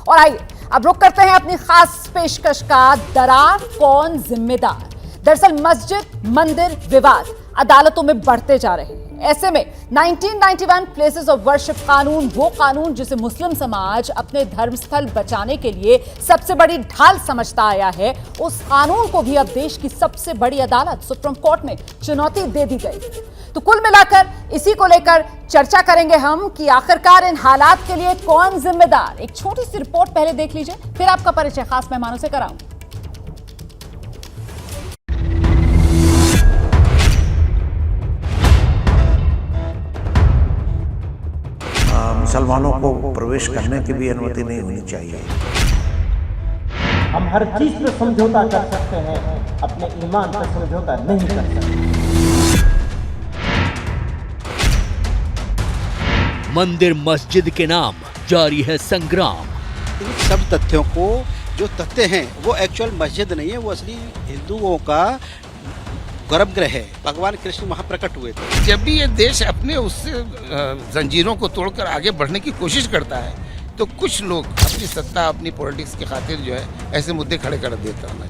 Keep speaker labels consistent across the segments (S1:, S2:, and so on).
S1: और आइए अब रुक करते हैं अपनी खास पेशकश का, दरार कौन जिम्मेदार। दरअसल मस्जिद मंदिर विवाद अदालतों में बढ़ते जा रहे हैं। ऐसे में 1991 प्लेसेस ऑफ वर्शिप कानून, वो कानून जिसे मुस्लिम समाज अपने धर्मस्थल बचाने के लिए सबसे बड़ी ढाल समझता आया है, उस कानून को भी अब देश की सबसे बड़ी अदालत सुप्रीम कोर्ट में चुनौती दे दी गई। तो कुल मिलाकर इसी को लेकर चर्चा करेंगे हम कि आखिरकार इन हालात के लिए कौन जिम्मेदार। एक छोटी सी रिपोर्ट पहले देख लीजिए, फिर आपका परिचय खास मेहमानों से कराऊं।
S2: मुसलमानों को प्रवेश करने की भी अनुमति नहीं होनी चाहिए।
S3: हम हर चीज पर समझौता कर सकते हैं, अपने ईमान पर समझौता नहीं कर सकते।
S4: मंदिर मस्जिद के नाम जारी है संग्राम।
S5: इन सब तथ्यों को, जो तथ्य हैं वो एक्चुअल मस्जिद नहीं है, वो असली हिंदुओं का गर्भगृह है। भगवान कृष्ण वहाँ प्रकट हुए थे।
S6: जब भी ये देश अपने उससे जंजीरों को तोड़कर आगे बढ़ने की कोशिश करता है तो कुछ लोग अपनी सत्ता, अपनी पॉलिटिक्स की खातिर जो है ऐसे मुद्दे खड़े कर देता है।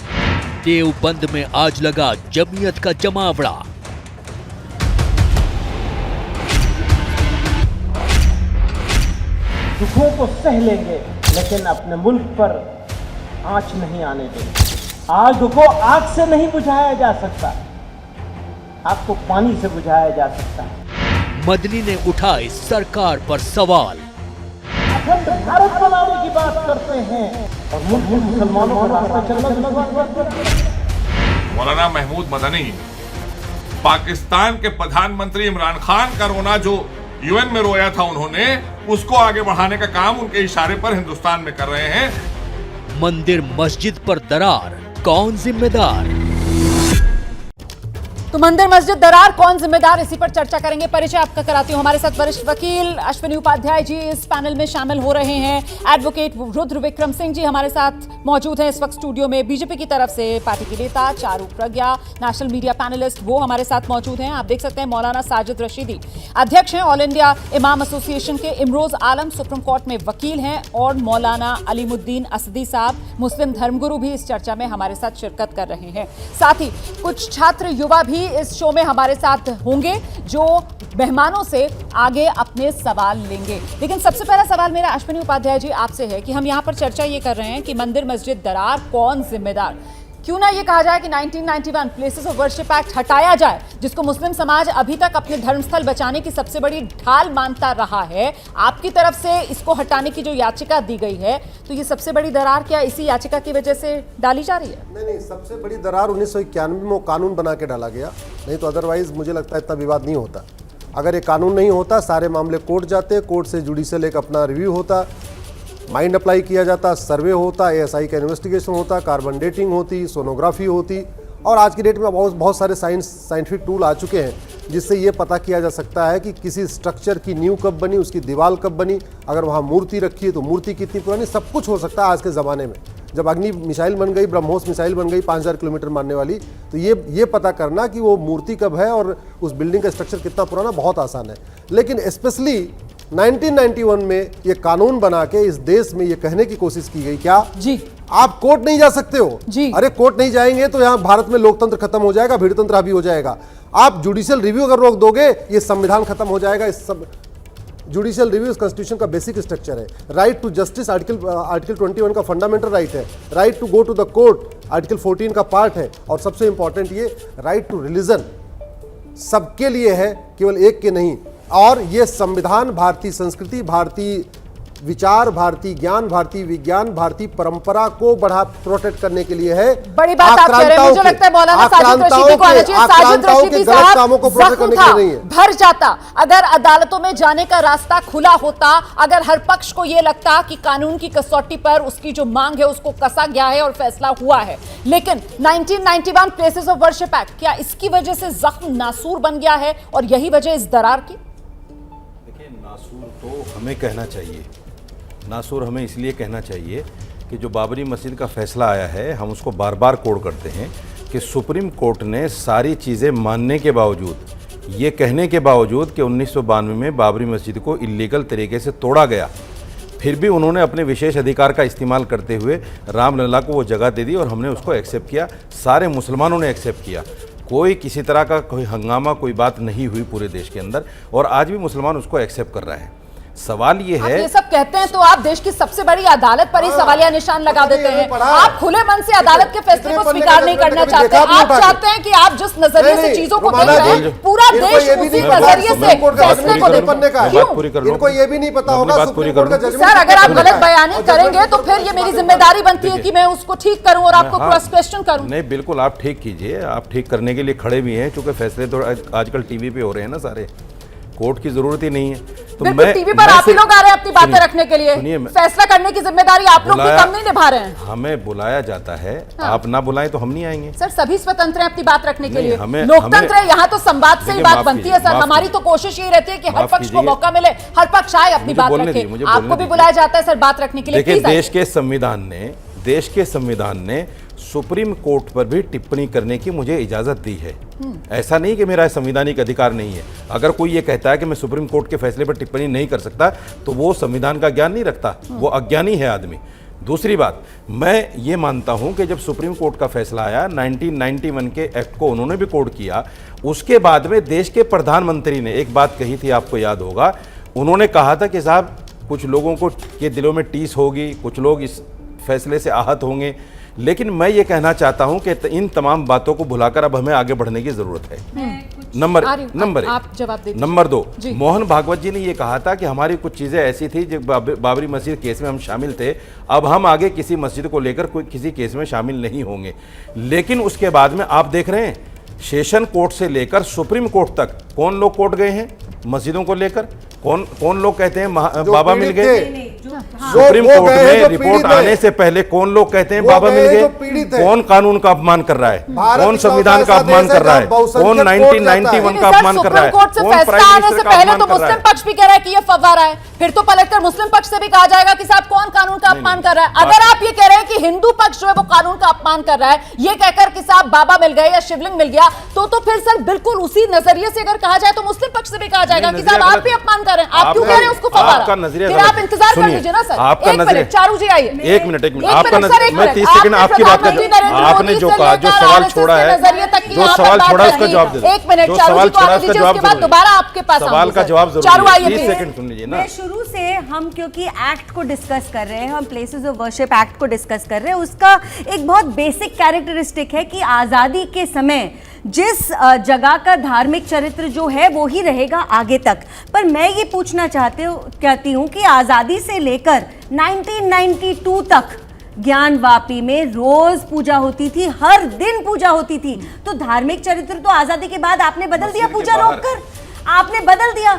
S4: देवबंद में आज लगा जमीयत का जमावड़ा।
S3: दुखों को सह लेंगे लेकिन अपने मुल्क पर आंच नहीं आने देंगे। आग को आग से नहीं बुझाया जा सकता, आग को पानी से बुझाया जा सकता है।
S4: मदनी ने उठाए सरकार पर सवाल।
S3: अखंड भारत बनाने की बात करते हैं और मुसलमानों को रास्ता चलना।
S7: मौलाना महमूद मदनी पाकिस्तान के प्रधानमंत्री इमरान खान का रोना जो यूएन में रोया था उन्होंने, उसको आगे बढ़ाने का काम उनके इशारे पर हिंदुस्तान में कर रहे हैं।
S4: मंदिर मस्जिद पर दरार कौन जिम्मेदार?
S1: तो मंदिर मस्जिद दरार कौन जिम्मेदार, इसी पर चर्चा करेंगे। परिचय आपका कराती हूं, हमारे साथ वरिष्ठ वकील अश्विनी उपाध्याय जी इस पैनल में शामिल हो रहे हैं। एडवोकेट रुद्र विक्रम सिंह जी हमारे साथ मौजूद हैं इस वक्त स्टूडियो में। बीजेपी की तरफ से पार्टी की नेता चारू प्रज्ञा, नेशनल मीडिया पैनलिस्ट, वो हमारे साथ मौजूद हैं। आप देख सकते हैं मौलाना साजिद रशीदी अध्यक्ष हैं ऑल इंडिया इमाम एसोसिएशन के, इमरोज आलम सुप्रीम कोर्ट में वकील हैं, और मौलाना अलीमुद्दीन असदी साहब मुस्लिम धर्मगुरु भी इस चर्चा में हमारे साथ शिरकत कर रहे हैं। साथ ही कुछ छात्र युवा भी इस शो में हमारे साथ होंगे जो मेहमानों से आगे अपने सवाल लेंगे। लेकिन सबसे पहला सवाल मेरा अश्विनी उपाध्याय जी आपसे है कि हम यहाँ पर चर्चा ये कर रहे हैं कि मंदिर मस्जिद दरार कौन जिम्मेदार। क्यों ना ये कहा जाए कि 1991 प्लेसेस ऑफ वर्शिप एक्ट हटाया जाए, जिसको मुस्लिम समाज अभी तक अपने धर्मस्थल बचाने की सबसे बड़ी ढाल मानता रहा है। आपकी तरफ से इसको हटाने की जो याचिका दी गई है, तो ये सबसे बड़ी दरार क्या इसी याचिका की वजह से डाली जा रही है?
S8: नहीं, सबसे बड़ी दरार 1991 में कानून बना के डाला गया, नहीं तो अदरवाइज मुझे लगता है इतना विवाद नहीं होता। अगर ये कानून नहीं होता, सारे मामले कोर्ट जाते, कोर्ट से जुडिशियल एक अपना रिव्यू होता, माइंड अप्लाई किया जाता, सर्वे होता, एएसआई का इन्वेस्टिगेशन होता, कार्बन डेटिंग होती, सोनोग्राफी होती, और आज की डेट में बहुत सारे साइंटिफिक टूल आ चुके हैं जिससे ये पता किया जा सकता है कि किसी स्ट्रक्चर की नींव कब बनी, उसकी दीवार कब बनी, अगर वहाँ मूर्ति रखी है तो मूर्ति कितनी पुरानी, सब कुछ हो सकता है आज के ज़माने में। जब अग्नि मिसाइल बन गई, ब्रह्मोस मिसाइल बन गई 5000 किलोमीटर मारने वाली, तो ये पता करना कि वो मूर्ति कब है और उस बिल्डिंग का स्ट्रक्चर कितना पुराना बहुत आसान है। लेकिन स्पेशली 1991 में ये कानून बना के इस देश में ये कहने की कोशिश की गई क्या जी आप कोर्ट नहीं जा सकते हो जी। अरे कोर्ट नहीं जाएंगे तो यहाँ भारत में लोकतंत्र खत्म हो जाएगा, भीड़तंत्र हावी हो जाएगा। आप जुडिशियल रिव्यू अगर रोक दोगे, ये संविधान खत्म हो जाएगा। इस सब जुडिशियल रिव्यू कॉन्स्टिट्यूशन का बेसिक स्ट्रक्चर है। राइट टू जस्टिस आर्टिकल 21 का फंडामेंटल राइट है। Right to go to the court article 14 का पार्ट है। और सबसे इंपॉर्टेंट ये राइट टू रिलीजन सबके लिए है, केवल एक के नहीं। और ये संविधान भारतीय संस्कृति, भारतीय विचार, भारतीय ज्ञान, भारतीय विज्ञान, भारतीय परंपरा को बढ़ा प्रोटेक्ट करने के लिए है।
S1: बड़ी बात आप कह रहे हैं, मुझे लगता है मौलाना साजिद रशीदी को आना चाहिए। साजिद रशीदी साहब, जख्म था, भर जाता अगर अदालतों में जाने का रास्ता खुला होता, अगर हर पक्ष को यह लगता कि कानून की कसौटी पर उसकी जो मांग है उसको कसा गया है और फैसला हुआ है। लेकिन 1991 प्लेसेस ऑफ वर्शिप एक्ट, क्या इसकी वजह से जख्म नासूर बन गया है और यही वजह इस दरार की?
S9: देखिए, नासूर तो हमें कहना चाहिए, नासूर हमें इसलिए कहना चाहिए कि जो बाबरी मस्जिद का फैसला आया है, हम उसको बार बार कोड करते हैं कि सुप्रीम कोर्ट ने सारी चीज़ें मानने के बावजूद, ये कहने के बावजूद कि 1992 में बाबरी मस्जिद को इलीगल तरीके से तोड़ा गया, फिर भी उन्होंने अपने विशेष अधिकार का इस्तेमाल करते हुए रामलला को वो जगह दे दी और हमने उसको एक्सेप्ट किया, सारे मुसलमानों ने एक्सेप्ट किया। कोई किसी तरह का कोई हंगामा, कोई बात नहीं हुई पूरे देश के अंदर, और आज भी मुसलमान उसको एक्सेप्ट कर रहा है। सवाल ये है,
S1: ये सब कहते हैं तो आप देश की सबसे बड़ी अदालत पर ही सवालिया निशान लगा देते हैं। आप खुले मन से अदालत के फैसले को स्वीकार नहीं करना चाहते। आप चाहते हैं कि आप जिस नजरिए से चीजों को देख रहे हैं, पूरा देश उसी नजरिए से फैसले को देखे।
S8: इनको ये भी नहीं पता होगा
S1: सर, अगर आप गलत बयानी करेंगे तो फिर ये मेरी जिम्मेदारी बनती है कि मैं उसको ठीक करूं और आपको क्रॉस क्वेश्चन करूं।
S9: नहीं, बिल्कुल आप ठीक कीजिए, आप ठीक करने के लिए खड़े भी हैं, क्योंकि फैसले तो आजकल टीवी पे हो रहे हैं ना सारे, कोर्ट की जरूरत ही नहीं है। तो
S1: मैं टीवी पर आप ही लोग आ रहे हैं अपनी बातें रखने के लिए, फैसला करने की जिम्मेदारी आप लोग भी कम नहीं निभा रहे हैं।
S9: हमें बुलाया जाता है, आप ना बुलाएं तो हम नहीं आएंगे।
S1: सर, सभी स्वतंत्र हैं अपनी बात रखने के लिए, लोकतंत्र है, यहाँ तो संवाद से ही बात बनती है सर। हमारी तो कोशिश यही रहती है कि हर पक्ष को मौका मिले, हर पक्ष आए अपनी बात रखे। आपको भी बुलाया जाता है सर बात रखने के लिए।
S9: देखिए, देश के संविधान ने सुप्रीम कोर्ट पर भी टिप्पणी करने की मुझे इजाजत दी है। ऐसा नहीं कि मेरा संवैधानिक अधिकार नहीं है। अगर कोई ये कहता है कि मैं सुप्रीम कोर्ट के फैसले पर टिप्पणी नहीं कर सकता तो वो संविधान का ज्ञान नहीं रखता, वो अज्ञानी है आदमी। दूसरी बात, मैं ये मानता हूं कि जब सुप्रीम कोर्ट का फैसला आया, 1991 के एक्ट को उन्होंने भी कोड किया, उसके बाद में देश के प्रधानमंत्री ने एक बात कही थी, आपको याद होगा, उन्होंने कहा था कि साहब कुछ लोगों को के दिलों में टीस होगी, कुछ लोग इस फैसले से आहत होंगे, लेकिन मैं ये कहना चाहता हूं कि इन तमाम बातों को भुलाकर अब हमें आगे बढ़ने की जरूरत है। नंबर एक। नंबर 2, मोहन भागवत जी ने ये कहा था कि हमारी कुछ चीज़ें ऐसी थी जो बाबरी मस्जिद केस में हम शामिल थे, अब हम आगे किसी मस्जिद को लेकर कोई किसी केस में शामिल नहीं होंगे। लेकिन उसके बाद में आप देख रहे हैं, सेशन कोर्ट से लेकर सुप्रीम कोर्ट तक कौन लोग कोर्ट गए हैं मस्जिदों को लेकर, कौन लोग कहते हैं बाबा मिल गए। सुप्रीम कोर्ट में रिपोर्ट आने से पहले कौन लोग कहते हैं बाबा मिल गए। कौन कानून का अपमान कर रहा है, कौन संविधान का अपमान कर रहा है, कौन 1991 का अपमान कर रहा है।
S1: कोर्ट से फैसला आने से पहले तो मुस्लिम पक्ष भी कह रहा है कि ये फव्वारा है, फिर तो पलटकर मुस्लिम पक्ष से भी कहा जाएगा कि साहब कौन कानून का अपमान कर रहा है। अगर आप ये कह रहे हैं कि हिंदू पक्ष जो है वो कानून का अपमान कर रहा है, ये कहकर कि साहब बाबा मिल गए या शिवलिंग मिल गया, तो फिर सर बिल्कुल उसी नजरिए से अगर कहा जाए तो मुस्लिम पक्ष से भी कहा जाएगा कि साहब आप भी अपमान कर रहे हैं। आप क्यों कह रहे हैं उसको फव्वारा? फिर आप इंतजार कर लीजिए ना सर। एक मिनट, चारू जी आइए।
S9: एक मिनट, आपका नजरिया, मैं 30 सेकंड आपकी बात कर, आपने जो कहा, जो सवाल छोड़ा है, जो सवाल छोड़ा उसका जवाब दे दो।
S1: एक मिनट,
S9: जो सवाल छोड़ा उसका जवाब दे दो।
S1: दोबारा आपके पास
S9: सवाल का जवाब जरूर,
S1: चारू आइए।
S9: 30 सेकंड सुन लीजिए ना।
S10: शुरू से हम क्योंकि एक्ट को डिस्कस कर रहे हैं, हम प्लेसेस ऑफ वर्शिप एक्ट को डिस्कस कर रहे हैं, उसका एक बहुत बेसिक कैरेक्टरिस्टिक है कि आज़ादी के समय जिस जगह का धार्मिक चरित्र जो है वो ही रहेगा आगे तक। पर मैं ये पूछना चाहती हूँ कि आज़ादी से लेकर 1992 तक ज्ञानवापी में रोज पूजा होती थी, हर दिन पूजा होती थी। तो धार्मिक चरित्र तो आज़ादी के बाद आपने बदल दिया, पूजा रोककर आपने बदल दिया।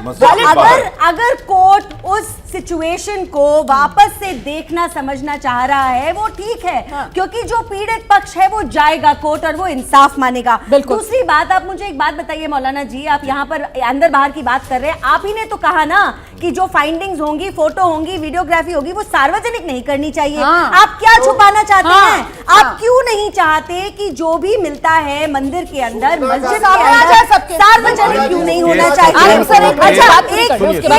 S10: अगर कोर्ट उस सिचुएशन को वापस से देखना समझना चाह रहा है वो ठीक है, क्योंकि जो पीड़ित पक्ष है वो जाएगा कोर्ट और वो इंसाफ मानेगा। दूसरी बात, आप मुझे एक बात बताइए मौलाना जी, आप यहाँ पर अंदर बाहर की बात कर रहे हैं, आप ही ने तो कहा ना कि जो फाइंडिंग्स होंगी, फोटो होंगी, वीडियोग्राफी होगी, वो सार्वजनिक नहीं करनी चाहिए। आप क्या छुपाना चाहते हैं? आप क्यों नहीं चाहते कि जो भी मिलता है मंदिर के अंदर, मस्जिद के अंदर, सार्वजनिक क्यों नहीं होना चाहिए?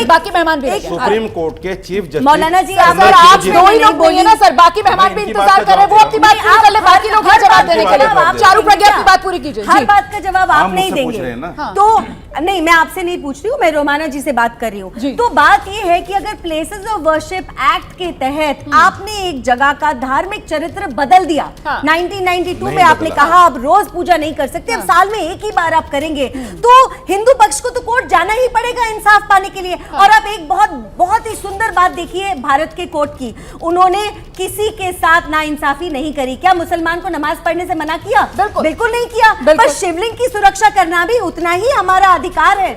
S1: बाकी मेहमान भी,
S9: सुप्रीम कोर्ट के चीफ जस्टिस
S1: मौलाना जी, आप दो ही लोग बोलिए ना सर, बाकी मेहमान भी इंतजार कर रहे हैं, वो अपनी बात पूरी कर ले, बाकी लोग जवाब देने के लिए। चारू प्रज्ञा की बात पूरी कीजिए।
S10: हर बात का जवाब आप नहीं देंगे तो नहीं, मैं आपसे नहीं पूछ रही हूँ, मैं रोमाना जी से बात कर रही हूँ। तो बात ये है कि अगर प्लेसेस ऑफ वर्शिप एक्ट के तहत आपने एक जगह का धार्मिक चरित्र बदल दिया, 1992 में आपने कहा अब रोज पूजा नहीं कर सकते, अब साल में एक ही बार आप करेंगे, तो हिंदू पक्ष को तो कोर्ट जाना ही पड़ेगा इंसाफ पाने के लिए। और आप एक बहुत ही सुंदर बात देखिए भारत के कोर्ट की, उन्होंने किसी के साथ नाइंसाफी नहीं करी। क्या मुसलमान को नमाज पढ़ने से मना किया? बिल्कुल नहीं किया। पर शिवलिंग की सुरक्षा करना भी उतना ही हमारा अधिकार है।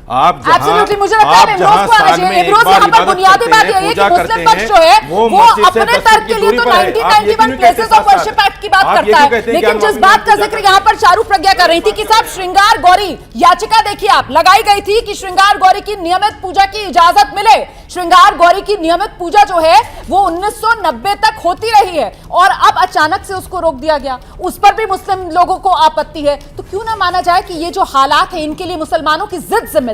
S9: आप
S1: एब्सोल्युटली, मुझे लगता है इमरोज को आना चाहिए। इमरोज, यहाँ पर बुनियादी बात यह है कि मुस्लिम पक्ष जो है वो अपने तर्क के लिए तो 1991 प्लेसेस ऑफ वर्शिप एक्ट की बात करता है, लेकिन जिस बात का जिक्र यहाँ पर चारू प्रज्ञा कर रही थी कि साहब श्रृंगार गौरी याचिका देखिए आप लगाई गई थी कि श्रृंगार गौरी की नियमित पूजा की इजाजत मिले। श्रृंगार गौरी की नियमित पूजा जो है वो 1990 तक होती रही है और अब अचानक से उसको रोक दिया गया, उस पर भी मुस्लिम लोगों को आपत्ति है। तो क्यों ना माना जाए कि ये जो हालात है इनके लिए मुसलमानों की जिद जिम्मेदार?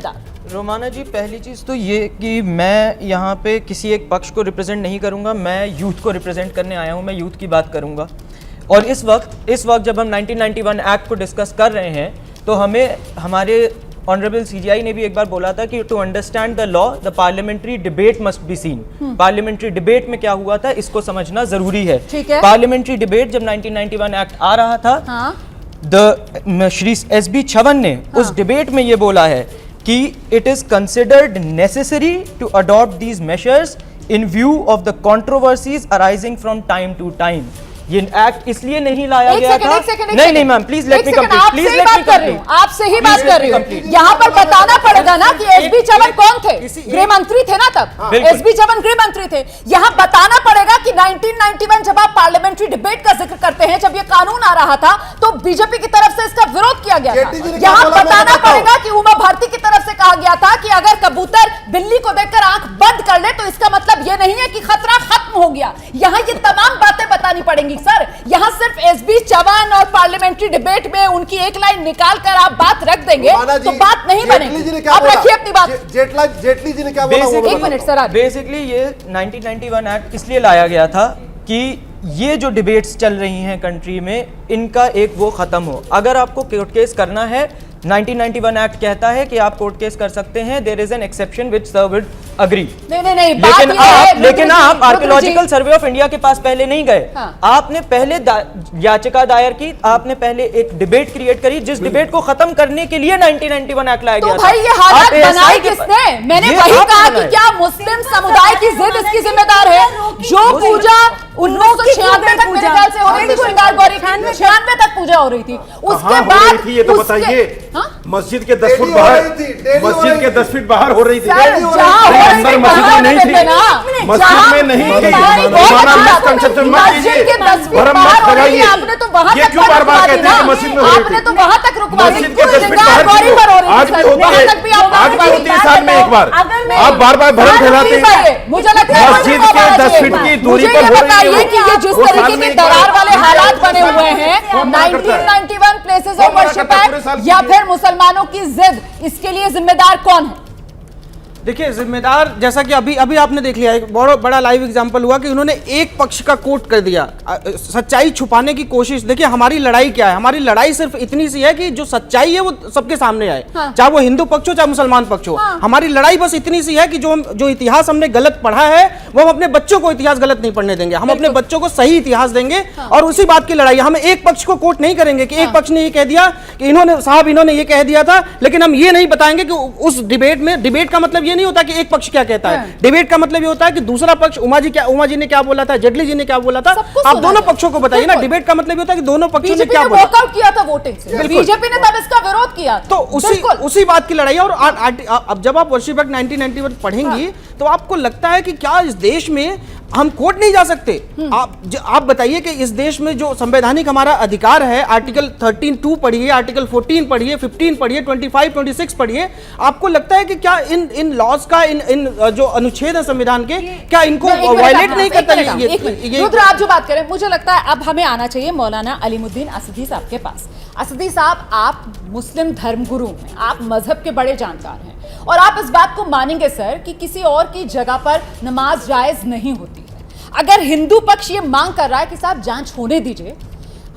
S11: रोमाना जी, पहली चीज़ तो ये कि मैं यहाँ पे किसी एक पक्ष को रिप्रेजेंट नहीं करूँगा, मैं यूथ को रिप्रेजेंट करने आया हूँ, मैं यूथ की बात करूँगा। और इस वक्त जब हम 1991 एक्ट को डिस्कस कर रहे हैं तो हमें हमारे ऑनरेबल सीजीआई ने भी एक बार बोला था कि to understand the law the parliamentary debate must be seen. Parliamentary debate में क्या हुआ था इसको समझना जरूरी है। पार्लियामेंट्री डिबेट जब 1991 एक्ट आ रहा था, श्री SB छवन ने उस डिबेट में ये बोला है कि it is considered necessary to adopt these measures in view of the controversies arising from time to time. ये एक्ट इसलिए नहीं लाया गया था। नहीं ma'am, please let me complete, please let me complete.
S1: आपसे ही बात कर रही हूँ। यहाँ पर बताना पड़ेगा ना कि SB छवन कौन थे? गृह मंत्री थे ना तब। SB छवन गृह मंत्री थे। यहाँ बताना पड़ेगा कि 1991 जब आप पार्लियामेंट्री डिबेट का जिक्र करते हैं, जब ये कानून आ रहा था तो बीजेपी की तरफ से इसका विरोध किया गया था। यहाँ बताना पड़ेगा कि उमा भारती की तरफ से कहा गया था कि अगर कबूतर बिल्ली को देखकर आंख बंद कर ले तो इसका मतलब ये नहीं है कि खतरा खत्म हो गया। यहाँ ये तमाम बातें बतानी पड़ेंगी सर। यहाँ सिर्फ SB छवन और पार्लियामेंट्री डिबेट में उनकी एक लाइन निकाल कर आप बात रख देंगे तो बात नहीं बनेगी। आप रखिए अपनी बात।
S8: जेटली जी ने क्या बोला?
S1: एक मिनट सर।
S11: बेसिकली ये 1991 एक्ट इसलिए लाया गया था कि ये जो डिबेट्स चल रही हैं कंट्री में, इनका एक वो खत्म हो। अगर आपको कोर्ट केस करना है, 1991 एक्ट कहता है कि आप कोर्ट केस कर सकते हैं, there is an exception which sir would agree. नहीं, लेकिन आप आर्कियोलॉजिकल सर्वे ऑफ इंडिया के पास पहले नहीं गए। आपने पहले याचिका दायर की, आपने पहले एक डिबेट क्रिएट करी जिस डिबेट को खत्म करने के लिए 1991 एक्ट लाया गया था।
S1: भाई ये हालात बनाए किसने? मैंने वही कहा कि क्या मुस्लिम समुदाय की जिद इसकी जिम्मेदार है? जो पूजा 1996 तक मेरे ख्याल से हो रही थी, श्रृंगार गौरी 96 तक पूजा हो रही थी, उसके बाद
S9: ये तो बताइए। मस्जिद के 10 फुट बाहर, मस्जिद के 10 फीट बाहर हो रही थी। अंदर मस्जिद में नहीं थी, मस्जिद में नहीं थी।
S1: मस्जिद के 10 फीट बाहर हो रही है, आपने तो वहां तक रुकवा दी ना। आपने तो वहां तक रुकवा दी।
S9: मस्जिद के 10 फीट बाहर आज भी होती है, आज भी होती है साल में एक बार। आप बार-बार भ्रम फैलाते हैं।
S1: मुझे लगता है
S9: मस्जिद के 10 फीट की दूरी पर हो रही है
S1: कि ये जिस तरीके के दरार वाले हालात बने हुए हैं, 1991 प्लेसेस ऑफ वर्शिप एक्ट या फिर मुसलमानों की जिद, इसके लिए जिम्मेदार कौन है?
S12: देखिए, जिम्मेदार जैसा कि अभी आपने देख लिया, एक बड़ा लाइव एग्जांपल हुआ कि उन्होंने एक पक्ष का कोट कर दिया, सच्चाई छुपाने की कोशिश। देखिए, हमारी लड़ाई क्या है? हमारी लड़ाई सिर्फ इतनी सी है कि जो सच्चाई है वो सबके सामने आए। चाहे वो हिंदू पक्ष हो चाहे मुसलमान पक्ष हो। हमारी लड़ाई बस इतनी सी है कि जो इतिहास हमने गलत पढ़ा है वो हम अपने बच्चों को इतिहास गलत नहीं पढ़ने देंगे। हम अपने बच्चों को सही इतिहास देंगे और उसी बात की लड़ाई। हम एक पक्ष को कोट नहीं करेंगे कि एक पक्ष ने ये कह दिया कि इन्होंने ये कह दिया था, लेकिन हम ये नहीं बताएंगे कि उस डिबेट का मतलब ये नहीं होता कि एक पक्ष क्या कहता है। डिबेट का मतलब ये होता है कि दूसरा पक्ष, उमा जी ने क्या बोला था, जेटली जी ने क्या बोला था, आप दोनों पक्षों को बताइए ना। डिबेट का मतलब ये होता है कि दोनों पक्षों ने क्या बोला।
S1: वॉकआउट किया था वोटिंग से, बीजेपी ने तब इसका विरोध किया,
S12: तो उसी बात की लड़ाई है। और अब जब आप वर्शिप एक्ट 1991 पढ़ेंगी तो आपको लगता है कि क्या इस देश में हम कोर्ट नहीं जा सकते? आप बताइए कि इस देश में जो संवैधानिक हमारा अधिकार है, आर्टिकल 13(2) पढ़िए, आर्टिकल 14 पढ़िए, 15 पढ़िए, 25, 26 पढ़िए। आपको लगता है कि क्या इन लॉज का, इन जो अनुच्छेद है संविधान के, क्या इनको वायलेट नहीं करता?
S1: रुद्र, आप जो बात करें, मुझे लगता है अब हमें आना चाहिए मौलाना अलीमुद्दीन असदी साहब के पास। असदी साहब, आप मुस्लिम धर्मगुरु हैं, आप मजहब के बड़े जानकार हैं और आप इस बात को मानेंगे सर कि किसी और की जगह पर नमाज जायज नहीं होती है। अगर हिंदू पक्ष ये मांग कर रहा है कि साहब जांच होने दीजिए,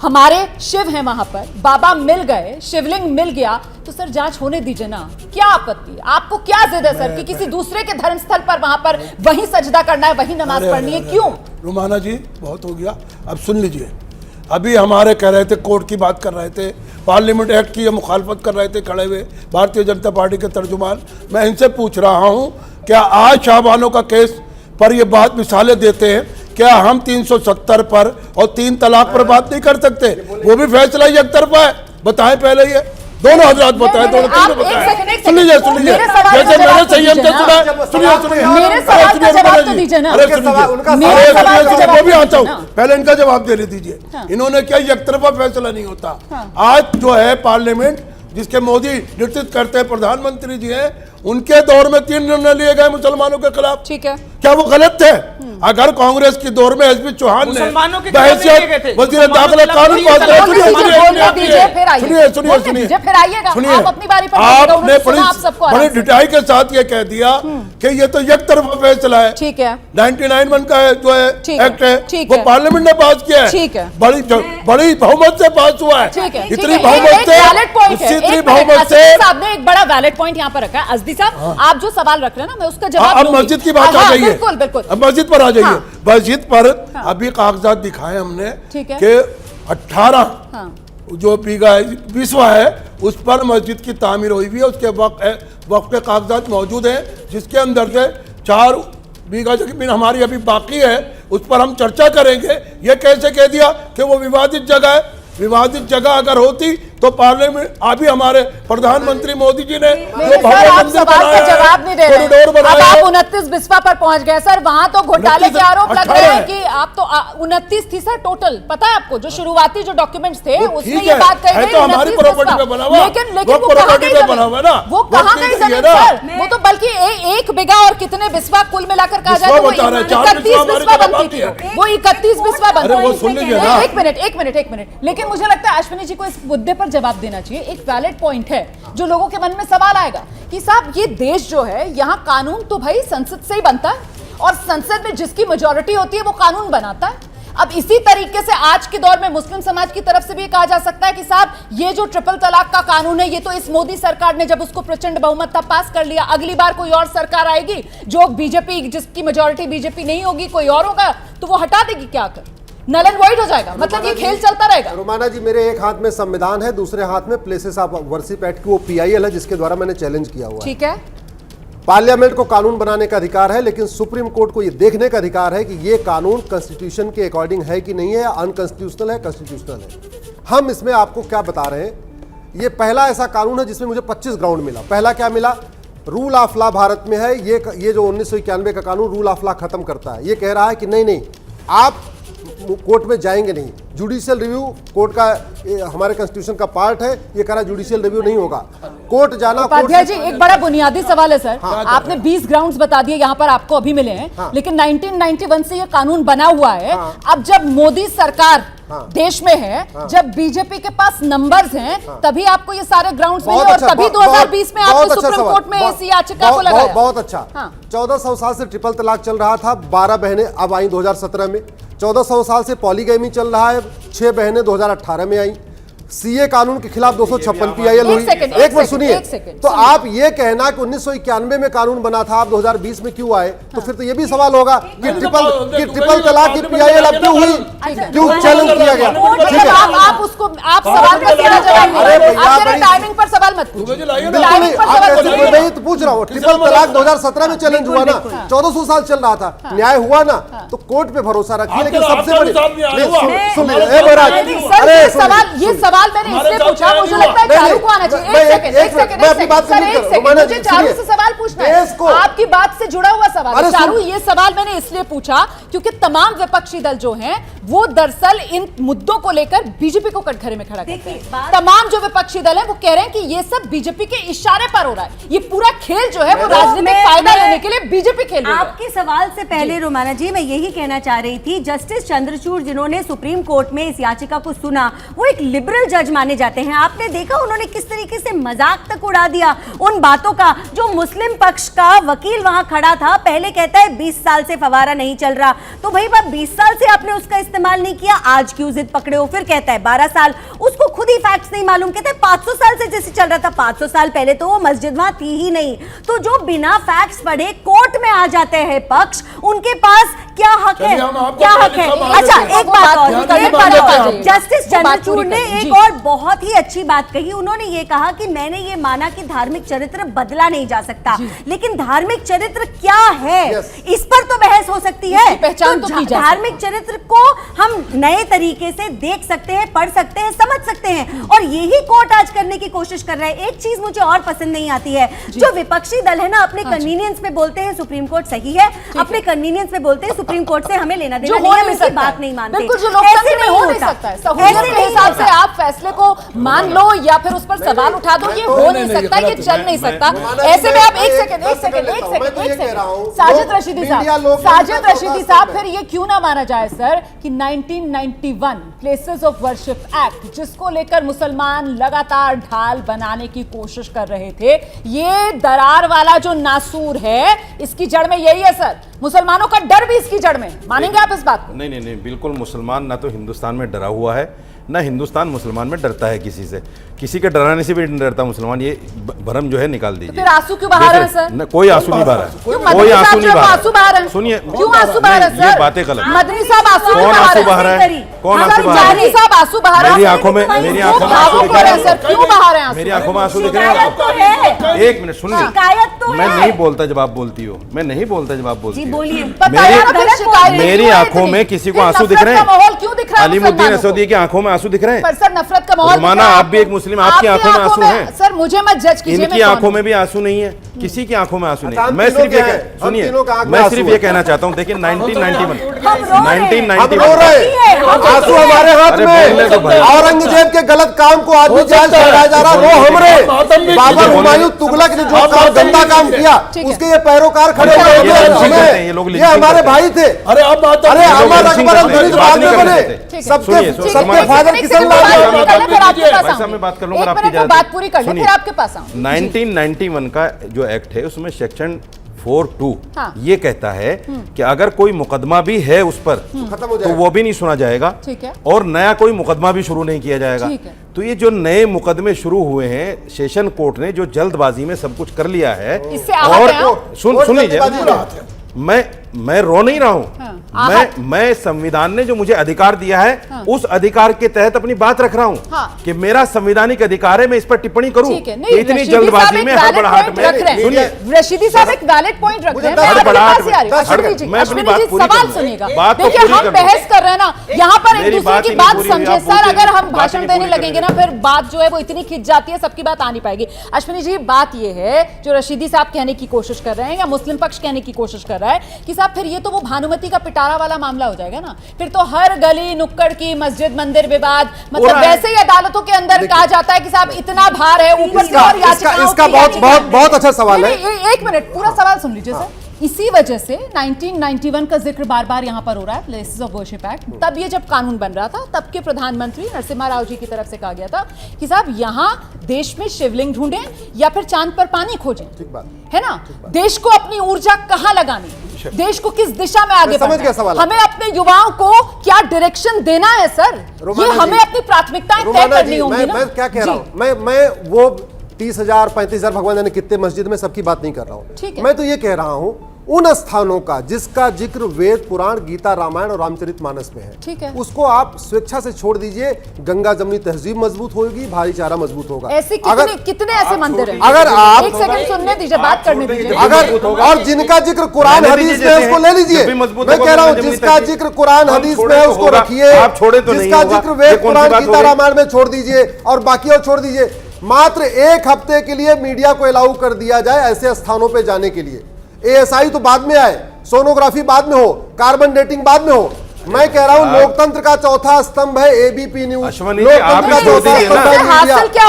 S1: हमारे शिव हैं वहां पर, बाबा मिल गए, शिवलिंग मिल गया, तो सर जांच होने दीजिए ना, क्या आपत्ति? आपको क्या जिद है सर कि किसी दूसरे के धर्मस्थल पर वहां पर वही सजदा करना है, वही नमाज पढ़नी है? क्यों?
S13: रुमाना जी, बहुत हो गया, अब सुन लीजिए। अभी हमारे कह रहे थे, कोर्ट की बात कर रहे थे, पार्लियामेंट एक्ट की मुखालफत कर रहे थे खड़े हुए भारतीय जनता पार्टी के तर्जुमान। मैं इनसे पूछ रहा हूं, क्या आज शाहबानों का केस पर ये बात मिसालें देते हैं? क्या हम 370 पर और 3 तलाक पर बात नहीं कर सकते? वो भी फैसला एक तरफा है। बताएं पहले, ये दोनों हजरात बताएं, दोनों तीनों बताएं। सुन लीजिए, जैसे मैंने संयम से सुना, सुनिए,
S1: मेरे सवाल का जवाब तो दीजिए ना।
S13: अरे वो भी आता हूँ, पहले इनका जवाब दे दीजिए। इन्होंने क्या एक तरफा फैसला नहीं होता। आज जो है पार्लियामेंट, जिसके मोदी नेतृत्व करते हैं, प्रधानमंत्री जी हैं, उनके दौर में 3 निर्णय लिए गए मुसलमानों के खिलाफ।
S1: ठीक है,
S13: क्या वो गलत थे? अगर कांग्रेस की दौर में एसपी चौहान ने
S12: मुसलमानों के खिलाफ नहीं किए गए थे।
S13: वजीर दाखिला कानून पास किया, सुनिए आपने बड़ी डिटाई के साथ ये कह दिया कि ये तो एक तरफा फैसला है।
S1: ठीक है,
S13: 99 का जो है एक्ट है वो पार्लियामेंट ने पास किया है।
S1: ठीक है,
S13: बड़ी बहुमत से पास हुआ है।
S1: ठीक है,
S13: इतनी बहुमत से
S1: इतनी बहुमत से आपने एक बड़ा वैलिड पॉइंट यहाँ पर रखा है। अज़दी साहब, आप जो सवाल रख रहे हैं ना, मैं उसका जवाब
S13: अब मस्जिद की बात आ जाइए।
S1: बिल्कुल बिल्कुल,
S13: अब मस्जिद पर आ जाइए। मस्जिद पर अभी कागजात दिखाए हमने कि 18 जो बीघा 20वां है उस पर मस्जिद की तामीर हुई हुई है। उसके वक्त के कागजात मौजूद हैं, जिसके अंदर से 4 बीघा जमीन हमारी अभी बाकी है, उस पर हम चर्चा करेंगे। ये कैसे कह दिया कि वो विवादित जगह है? विवादित जगह अगर होती तो पार्लियामेंट अभी हमारे प्रधानमंत्री मोदी जी ने जो भव्य मंदिर बनाया है,
S1: जवाब नहीं दे रहे
S13: कॉरिडोर
S1: हैं।
S13: बनाया
S1: अब
S13: है,
S1: आप 29 बिस्वा पर पहुंच गए सर। वहां तो घोटाले के आरोप लग रहे हैं कि आप तो 29 थी सर टोटल। पता है आपको, जो शुरुआती जो डॉक्यूमेंट्स थे उसमें ये बात कही गई,
S13: तो हमारी प्रॉपर्टी पे बना हुआ,
S1: लेकिन वो कहाँ गई जमीन? वो कहाँ गई जमीन सर? वो तो बल्कि 1 बीघा और कितने बिस्वा कुल मिलाकर कहा जाए तो वो 31 बिस्वा बनती थी। वो 31 बिस्वा बनती थी। एक मिनट, लेकिन मुझे लगता है अश्विनी जी को इस मुद्दे पर जवाब देना चाहिए। एक वैलिड पॉइंट है जो लोगों के मन में सवाल आएगा कि साहब ये देश जो है, यहाँ कानून तो भाई संसद से ही बनता है और संसद में जिसकी मेजॉरिटी होती है वो कानून बनाता है। अब इसी तरीके से आज के दौर में मुस्लिम समाज की तरफ से भी कहा जा सकता है कि साहब ये जो ट्रिपल तलाक का कानून है, ये तो इस मोदी सरकार ने जब उसको प्रचंड बहुमत था पास कर लिया। अगली बार कोई और सरकार आएगी जो बीजेपी, जिसकी मेजॉरिटी बीजेपी नहीं होगी, कोई और होगा तो वो हटा देगी। क्या कर नल एंड वॉइड हो जाएगा, मतलब ये खेल चलता रहेगा।
S8: रोमाना जी, मेरे एक हाथ में संविधान है, दूसरे हाथ में प्लेसेस ऑफ वर्शिप एक्ट की वो PIL है जिसके द्वारा मैंने चैलेंज किया हुआ है।
S1: ठीक है,
S8: पार्लियामेंट को कानून बनाने का अधिकार है, लेकिन सुप्रीम कोर्ट को ये देखने का अधिकार है कि ये कानून कॉन्स्टिट्यूशन के अकॉर्डिंग है कि नहीं है, अनकॉन्स्टिट्यूशनल है, कॉन्स्टिट्यूशनल है। हम इसमें आपको क्या बता रहे हैं, ये पहला ऐसा कानून है जिसमें मुझे 25 ग्राउंड मिला। पहला क्या मिला? रूल ऑफ लॉ भारत में है। ये जो 1991 का कानून रूल ऑफ लॉ खत्म करता है, ये कह रहा है कि नहीं आप कोर्ट में जाएंगे नहीं। जुडिशियल रिव्यू कोर्ट का हमारे कॉन्स्टिट्यूशन का पार्ट है, ये कह रहा जुडिशियल रिव्यू नहीं होगा, कोर्ट जाना।
S1: उपाध्याय जी, एक बड़ा बुनियादी सवाल है सर। आपने 20 ग्राउंड्स बता दिए, यहाँ पर आपको अभी मिले हैं, लेकिन 1991 से ये कानून बना हुआ है। अब जब मोदी सरकार देश में है, जब बीजेपी के पास नंबर्स हैं, तभी आपको ये सारे ग्राउंड्स मिले और तभी 2020 में आपने सुप्रीम कोर्ट में इस याचिका को लगाया।
S8: बहुत अच्छा। 1400 साल से ट्रिपल तलाक चल रहा था, 12 बहनें अब आई 2017 में। 1400 साल से पॉलीगैमी चल रहा है, 6 बहनें 2018 में आई। सीए कानून के खिलाफ 256 PIL हुई। एक मिनट सुनिए, तो आप ये कहना कि 1991 में कानून बना था, आप 2020 में क्यों आए? तो फिर तो ये भी सवाल होगा कि ट्रिपल तलाक की PIL अब क्यों हुई, क्यों चैलेंज किया गया? ठीक है,
S1: आप उसको आप सवाल का सीधा जवाब नहीं, टाइमिंग पर सवाल मत पूछिए।
S8: मैं तो पूछ रहा हूँ, ट्रिपल तलाक 2017 में चैलेंज हुआ ना, 1400 साल चल रहा था, न्याय हुआ ना, तो कोर्ट पे भरोसा रखिए। लेकिन सबसे बड़ी
S1: सवाल मैंने इसलिए पूछा, मुझे लगता है चारू को आना चाहिए। एक सेकंड, मुझे चारू से सवाल पूछना है, आपकी बात से जुड़ा हुआ सवाल। चारू, ये सवाल मैंने इसलिए पूछा क्योंकि तमाम विपक्षी दल जो हैं वो दरअसल इन मुद्दों को लेकर बीजेपी को कटघरे में खड़ा करते हैं। तमाम जो विपक्षी दल हैं वो कह रहे हैं कि ये सब बीजेपी के इशारे पर हो रहा है। ये पूरा खेल जो है वो राजनीतिक फायदा लेने के लिए बीजेपी खेल रही है।
S10: आपके सवाल से पहले रोमाना जी, मैं यही कहना चाह रही थी, जस्टिस चंद्रचूड़ जिन्होंने सुप्रीम कोर्ट में इस याचिका को सुना, वो एक लिबरल जज माने जाते हैं। आपने देखा उन्होंने किस तरीके से मजाक तक उड़ा दिया उन बातों का। जो मुस्लिम पक्ष का वकील वहां खड़ा था, पहले कहता है 20 साल से फवारा नहीं चल रहा, तो भाई 20 साल से आपने उसका इस्तेमाल नहीं किया, आज क्यों जिद पकड़े हो? फिर कहता है 12 साल, उसको खुद ही फैक्ट्स नहीं मालूम, कहता है 500 साल से जैसे चल रहा था, 500 साल पहले तो वो मस्जिद वहां थी ही नहीं। तो जो बिना फैक्ट्स पढ़े कोर्ट में आ जाते हैं पक्ष, उनके पास क्या हक है? क्या हक है? अच्छा, एक बात और, जस्टिस चंद्रचूड़ ने एक और बहुत ही अच्छी बात कही। उन्होंने ये कहा कि मैंने ये माना कि धार्मिक चरित्र बदला नहीं जा सकता, लेकिन धार्मिक चरित्र क्या है इस पर तो बहस हो सकती है।
S1: पहचान तो
S10: धार्मिक चरित्र को हम नए तरीके से देख सकते हैं, पढ़ सकते हैं, समझ सकते हैं, और यही कोर्ट आज करने की कोशिश कर रहा है। एक चीज मुझे और पसंद नहीं आती है, जो विपक्षी दल है ना, अपने कन्वीनियंस पे बोलते हैं सुप्रीम कोर्ट सही है, अपने कन्वीनियंस पे बोलते हैं सुप्रीम कोर्ट से हमें लेना
S1: जो
S10: देना
S1: हो
S10: नहीं है,
S1: नहीं
S10: हम इसकी
S1: सकता
S10: बात नहीं मानते।
S1: बिल्कुल, जो लोकतंत्र में हो नहीं
S10: होता।
S1: सकता है। सहूलियत के हिसाब से आप फैसले को मान लो या फिर उस पर सवाल उठा दो, ये हो नहीं सकता, ये चल नहीं सकता। ऐसे में आप एक सेकंड साजिद रशीदी साहब फिर ये क्यों ना माना जाए सर कि 1991 प्लेसेस ऑफ वर्शिप एक्ट, जिसको लेकर मुसलमान लगातार ढाल बनाने की कोशिश कर रहे थे, ये दरार वाला जो नासूर है इसकी जड़ में यही है सर। मुसलमानों का डर भी इसकी जड़ में, मानेंगे आप इस बात को?
S9: नहीं, बिल्कुल मुसलमान ना तो हिंदुस्तान में डरा हुआ है, ना हिंदुस्तान मुसलमान में डरता है किसी से, किसी के डराने से भी नहीं डरता मुसलमान। ये भरम जो है निकाल दीजिए।
S1: तो फिर आंसू क्यों बहा रहे हैं सर?
S9: कोई आंसू नहीं बहा रहा है, कोई आंसू नहीं बहा रहा है। सुनिए,
S1: क्यों आंसू बहा रहे हैं सर?
S9: ये बातें गलत।
S1: मदनी साहब आंसू
S9: कौन आंसू बहा रहा है? कौन आंसू बहा रहा है?
S1: साहब आंसू बहा रहे हैं।
S9: मेरी आंखों में
S1: भावुक
S9: आंसू
S1: हो रहे हैं सर, क्यों बहा रहे हैं?
S9: मेरी आंखों में आंसू दिख रहे हैं। एक मिनट सुनिए,
S10: शिकायत तो
S9: मैं
S10: है।
S9: नहीं बोलता जब आप बोलती हो, मैं नहीं बोलता जब आप बोलती हो।
S10: बोलिए।
S9: मेरी आंखों में किसी को आंसू दिख रहे हैं?
S1: माहौल क्यों दिख रहा है?
S9: अलीमुद्दीन असौदी की आंखों में आंसू दिख रहे हैं?
S1: पर सर नफरत का माहौल
S9: रुमाना, आप भी एक मुस्लिम, आपकी आंखों में आंसू हैं?
S1: सर मुझे मत जज कीजिए।
S9: इनकी आंखों में भी आंसू नहीं है, किसी की आंखों में आंसू नहीं है। मैं सिर्फ ये सुनिए, मैं सिर्फ ये कहना चाहता हूँ, देखिए 1991
S8: आंसू हमारे हाथ में, औरंगजेब के गलत काम को आज भी जांच कराया जा रहा। वो हमरे बाबर हुमायूं तुगलक ने जो गंदा काम किया, उसके ये पैरोकार खड़े हुए, ये हमारे भाई थे।
S13: अरे अब बात
S8: अरे अहमद अकबर अंग्रेज बाद में बने, सबके फादर किशन लाल।
S9: मैं बात कर लूंगा, आपकी
S1: बात पूरी कर लें फिर आपके पास आऊं।
S9: 1991 का जो एक्ट है उसमें सेक्शन 4(2)
S1: हाँ।
S9: ये कहता है कि अगर कोई मुकदमा भी है उस पर तो वो भी नहीं सुना जाएगा,
S1: ठीक है।
S9: और नया कोई मुकदमा भी शुरू नहीं किया जाएगा।
S1: ठीक है।
S9: तो ये जो नए मुकदमे शुरू हुए हैं, सेशन कोर्ट ने जो जल्दबाजी में सब कुछ कर लिया है,
S1: इससे आहत हैं आप?
S9: सुन लीजिए, मैं रो नहीं रहा हूं, मैं संविधान ने जो मुझे अधिकार दिया है उस अधिकार के तहत अपनी बात रख रहा हूं कि मेरा संवैधानिक अधिकार है, मैं इस पर टिप्पणी करूं। इतनी जल्दबाजी में हड़बड़ाहट में सुनिए,
S1: रशीदी साहब एक वैलिड पॉइंट रख रहे हैं। मैं अश्विनी जी सवाल सुनिएगा। देखिए हम बहस कर रहे हैं ना, यहाँ पर एक दूसरे की बात समझे सर। अगर हम भाषण देने लगेंगे ना फिर बात जो है वो इतनी खिंच जाती है, सबकी बात आ नहीं पाएगी। अश्विनी जी बात ये है जो रशीदी साहब कहने की कोशिश कर रहे हैं या मुस्लिम पक्ष कहने की कोशिश कर रहा है कि साहब फिर ये तो वो भानुमति का पिटारा वाला मामला हो जाएगा ना, फिर तो हर गली नुक्कड़ की मस्जिद मंदिर विवाद, मतलब वैसे ही अदालतों के अंदर कहा जाता है कि साहब इतना भार है ऊपर से और याचिकाओं
S8: इसका बहुत अच्छा सवाल है।
S1: एक मिनट पूरा सवाल सुन लीजिए सर। इसी वजह से 1991 का जिक्र बार बार यहाँ पर हो रहा है, प्लेसेस ऑफ वर्शिप एक्ट। तब ये जब कानून बन रहा था तब के प्रधानमंत्री नरसिम्हा राव जी की तरफ से कहा गया था कि साहब यहाँ देश में शिवलिंग ढूंढें या फिर चांद पर पानी खोजें,
S8: ठीक बात
S1: है ना। देश को अपनी ऊर्जा कहाँ लगानी, देश को किस दिशा में आगे बढ़ना है, हमें अपने युवाओं को क्या डायरेक्शन देना है सर, ये हमें अपनी प्राथमिकताएं तय करनी होंगी ना।
S8: मैं क्या कह रहा हूँ, मैं वो 30,000 35,000 भगवान जाने कितने मस्जिद में सबकी बात नहीं कर रहा हूँ। मैं तो ये कह रहा हूँ उन स्थानों का जिसका जिक्र वेद पुराण गीता रामायण और रामचरितमानस में है,
S1: ठीक है, उसको
S8: आप स्वेच्छा से छोड़ दीजिए। गंगा जमुनी तहजीब मजबूत होगी, भाईचारा मजबूत होगा।
S1: ऐसे कितने ऐसे मंदिर हैं?
S8: अगर आप
S1: एक सेकंड सुनने दीजिए, बात करने दीजिए।
S8: अगर और जिनका जिक्र कुरान हदीस में उसको ले लीजिए। मैं कह रहा हूँ जिसका जिक्र कुरान हदीस में है उसको रखिए, जिसका जिक्र वेद पुराण गीता रामायण में छोड़ दीजिए और बाकी और छोड़ दीजिए। मात्र एक हफ्ते के लिए मीडिया को अलाउ कर दिया जाए ऐसे स्थानों पे जाने के लिए। ASI तो बाद में आए, सोनोग्राफी बाद में हो, कार्बन डेटिंग बाद में हो। मैं कह रहा हूं लोकतंत्र का चौथा स्तंभ है ABP न्यूज।
S1: हासिल क्या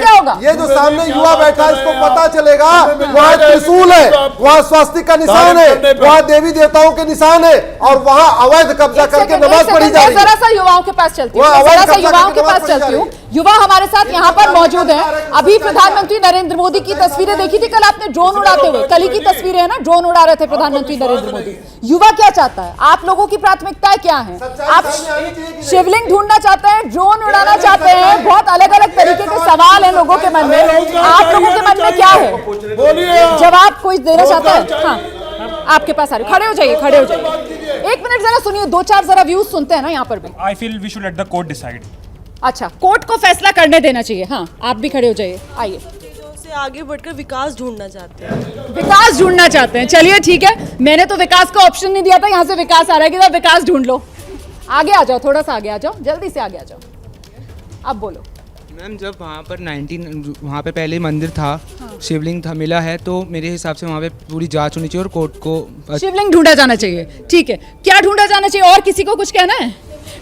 S1: होगा
S8: ये जो सामने युवा बैठा है इसको पता चलेगा वहाँ त्रिशूल है, वहाँ स्वास्तिक का निशान है, वहाँ देवी देवताओं के निशान है और वहाँ अवैध कब्जा करके नमाज पढ़ी जा रही है।
S1: जरा सा युवाओं के पास चलती हूँ, युवा हमारे साथ यहाँ पर मौजूद हैं। अभी प्रधानमंत्री नरेंद्र मोदी की तस्वीरें देखी थी, कल आपने ड्रोन उड़ाते हुए, कल ही की तस्वीरें है ना, ड्रोन उड़ा रहे थे प्रधानमंत्री नरेंद्र मोदी। युवा क्या चाहता है, आप लोगों की प्राथमिकताएं क्या हैं? आप शिवलिंग ढूंढना चाहते हैं, ड्रोन उड़ाना चाहते हैं, बहुत अलग अलग तरीके के सवाल हैं लोगों के मन में। आप लोगों के मन में क्या है, जवाब कोई देना चाहता है? हाँ आपके पास आ रही, खड़े हो जाइए, खड़े हो जाइए। एक मिनट जरा सुनिए, दो चार जरा व्यूज सुनते हैं ना यहाँ पर भी।
S14: I feel we should let the court decide.
S1: अच्छा, कोर्ट को फैसला करने देना चाहिए। हाँ आप भी खड़े हो जाइए, आइए।
S15: आगे बढ़कर विकास ढूंढना चाहते हैं,
S1: विकास ढूंढना चाहते हैं, चलिए ठीक है। मैंने तो विकास का ऑप्शन नहीं दिया था, यहाँ से विकास आ रहा है कि विकास ढूंढ लो। आगे आ जाओ, थोड़ा सा आगे आ जाओ, जल्दी से आगे आ जाओ। अब बोलो।
S12: मैम जब वहाँ पर 19 वहाँ पे पहले मंदिर था, शिवलिंग था, मिला है, तो मेरे हिसाब से वहाँ पे पूरी जांच होनी चाहिए और कोर्ट को
S1: शिवलिंग ढूंढा जाना चाहिए। ठीक है, क्या ढूंढा जाना चाहिए? और किसी को कुछ कहना है?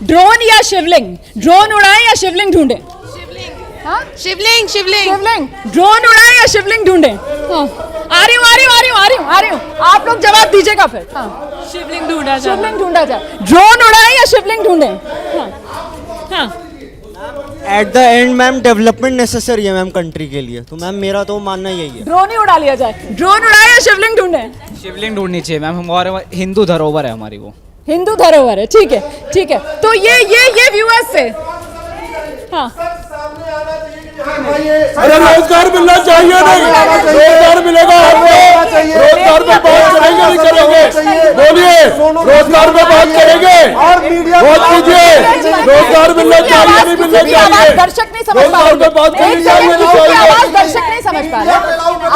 S1: ड्रोन या शिवलिंग? ड्रोन उड़ाएं या शिवलिंग ढूंढें? हाँ? शिवलिंग शिवलिंग शिवलिंग। ड्रोन उड़ाएं या शिवलिंग ढूंढें? हाँ। आ रही हूँ। आप लोग जवाब दीजिएगा फिर। हाँ। शिवलिंग ढूंढा जाए। शिवलिंग ढूंढा जाए। ड्रोन उड़ाएं या शिवलिंग ढूंढें? हाँ। हाँ।
S16: At the end ma'am development necessary है मैम कंट्री के लिए, तो मैम मेरा तो मानना यही है।
S1: ड्रोन ही उड़ा लिया जाए। ड्रोन उड़ाए या शिवलिंग ढूंढें?
S12: शिवलिंग ढूंढनी चाहिए मैम, हमारे हिंदू धरोहर है हमारी, वो
S1: हिंदू धरोहर है। ठीक है। तो ये व्यूअर्स से हाँ
S13: अरे रोजगार मिलना चाहिए नहीं, रोजगार मिलेगा आपको, रोजगार पे बात करेंगे नहीं करेंगे? बोलिए, रोजगार पे बात करेंगे? वोट कीजिए, रोजगार मिलना चाहिए नहीं मिलना चाहिए?
S1: दर्शक नहीं समझ पा रहे,
S13: बात करनी चाहिए नहीं चाहिए?
S1: आवाज दर्शक नहीं समझ पा रहे।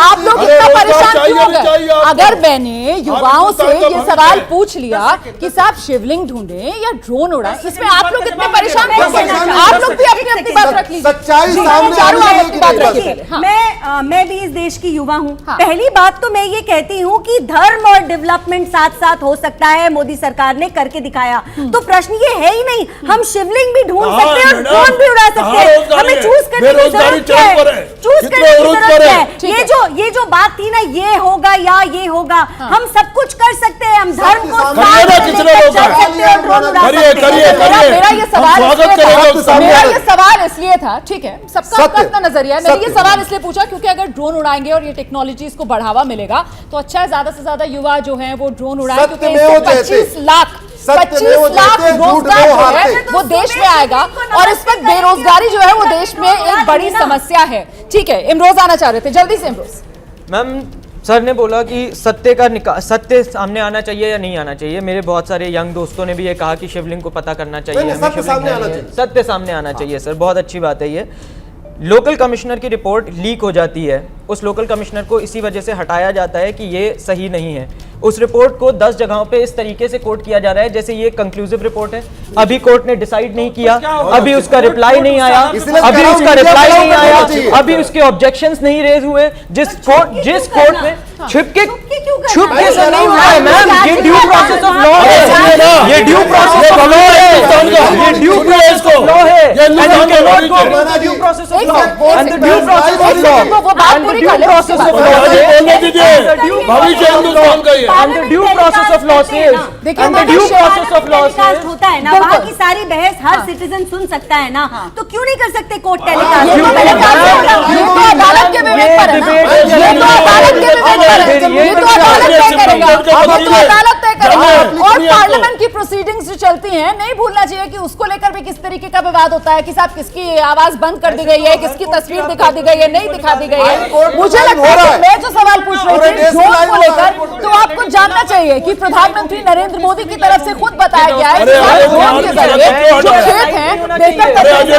S1: आप लोग इतना परेशान क्यों हो गए? अगर मैंने युवाओं से ये सवाल पूछ लिया कि साहब शिवलिंग ढूंढे या ड्रोन उड़ाएं, इसमें आप लोग इतने परेशान क्यों? आप लोग भी अपनी बात रख लीजिए।
S8: सच्चाई
S10: मैं भी इस देश की युवा हूँ। पहली बात तो मैं ये कहती हूँ कि धर्म और डेवलपमेंट साथ साथ हो सकता है, मोदी सरकार ने करके दिखाया। तो प्रश्न ये है ही नहीं, हम शिवलिंग भी ढूंढ सकते हैं और ड्रोन भी उड़ा सकते हैं। हमें चूज करने की जरूरत क्या है? चूज करने की जरूरत है। ये जो बात थी ना, ये होगा या ये होगा, हम सब कुछ कर सकते हैं। हम धर्म को
S1: मेरा ये सवाल इसलिए था, ठीक है, सबका अपना नजरिया है। मैंने ये सवाल इसलिए पूछा क्योंकि अगर ड्रोन उड़ाएंगे और ये टेक्नोलॉजीज को बढ़ावा मिलेगा तो अच्छा है, ज्यादा से ज्यादा युवा जो हैं वो ड्रोन उड़ाएं, क्योंकि इससे 25 लाख रोजगार जो है वो देश में आएगा। और इस वक्त बेरोजगारी जो है वो देश में एक बड़ी समस्या है। ठीक है, इमरोज आना चाह रहे थे, जल्दी से इमरोज।
S11: मैम सर ने बोला कि सत्य सामने आना चाहिए या नहीं आना चाहिए। मेरे बहुत सारे यंग दोस्तों ने भी ये कहा कि शिवलिंग को पता करना चाहिए, सत्य सामने आना चाहिए। सर बहुत अच्छी बात है। ये लोकल कमिश्नर की रिपोर्ट लीक हो जाती है, उस लोकल कमिश्नर को इसी वजह से हटाया जाता है कि ये सही नहीं है। उस रिपोर्ट को 10 जगहों पे इस तरीके से कोट किया जा रहा है जैसे ये कंक्लूसिव रिपोर्ट है। अभी कोर्ट ने डिसाइड नहीं किया, अभी उसका रिप्लाई नहीं आया, अभी उसके ऑब्जेक्शंस नहीं रेज हुए। जिस कोर्ट में छुपके से नहीं हुआ है मैम, ये ड्यू प्रोसेस ऑफ लॉ है, ये ड्यू प्रोसेस ऑफ लॉ है, ये ड्यू प्रोसेस ऑफ लॉ है, and due process of law, and due process of law, and due process of law,
S13: भविष्य हिंदुस्तान का ही है।
S11: And the due process of law says, and the due process of law says,
S10: होता है ना, वहाँ की सारी बहस हर सिटीजन सुन सकता है ना, तो क्यों नहीं कर सकते कोर्ट टेलीकास्ट?
S1: ये तो अदालत के विवेक पर है ना, ये तो अदालत के विवेक पर है, ये तो अदालत तय करेगा, ये तो अदालत तय करेगा। और पार्लियामेंट की प्रोसीडिंग्स जो चलती हैं, नहीं भूलना चाहिए कि उसको लेकर भी किस तरीके का विवाद होता है कि साहब किसकी आवाज बंद कर दी गई है, किसकी तस्वीर दिखा दी गई है, नहीं दिखा दी गई है। मुझे लगता है कि मैं जो सवाल पूछ रही थी ड्रोन को लेकर, तो आपको जानना चाहिए कि प्रधानमंत्री नरेंद्र मोदी की तरफ से खुद बताया गया है कि ड्रोन के जरिए जो खेत हैं बेहतर तरीके से,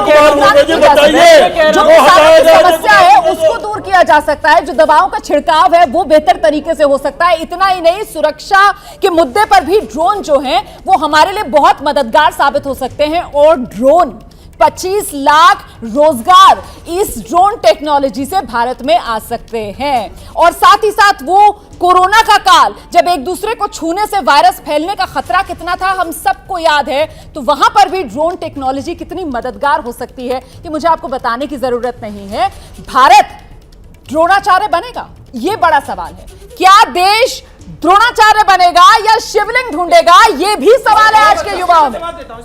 S1: जो किसानों की समस्या है उसको दूर किया जा सकता है, जो दवाओं का छिड़काव है वो बेहतर तरीके से हो सकता है। इतना ही नहीं, सुरक्षा के मुद्दे पर भी ड्रोन जो हैं वो हमारे लिए बहुत मददगार साबित हो सकते हैं। और ड्रोन 25 लाख रोजगार इस ड्रोन टेक्नोलॉजी से भारत में आ सकते हैं। और साथ ही साथ वो कोरोना का काल, जब एक दूसरे को छूने से वायरस फैलने का खतरा कितना था हम सबको याद है, तो वहां पर भी ड्रोन टेक्नोलॉजी कितनी मददगार हो सकती है ये मुझे आपको बताने की जरूरत नहीं है। भारत द्रोणाचार्य बनेगा, ये बड़ा सवाल है। क्या देश द्रोणाचार्य बनेगा या शिवलिंग ढूंढेगा, ये भी सवाल है आज के युवाओं में।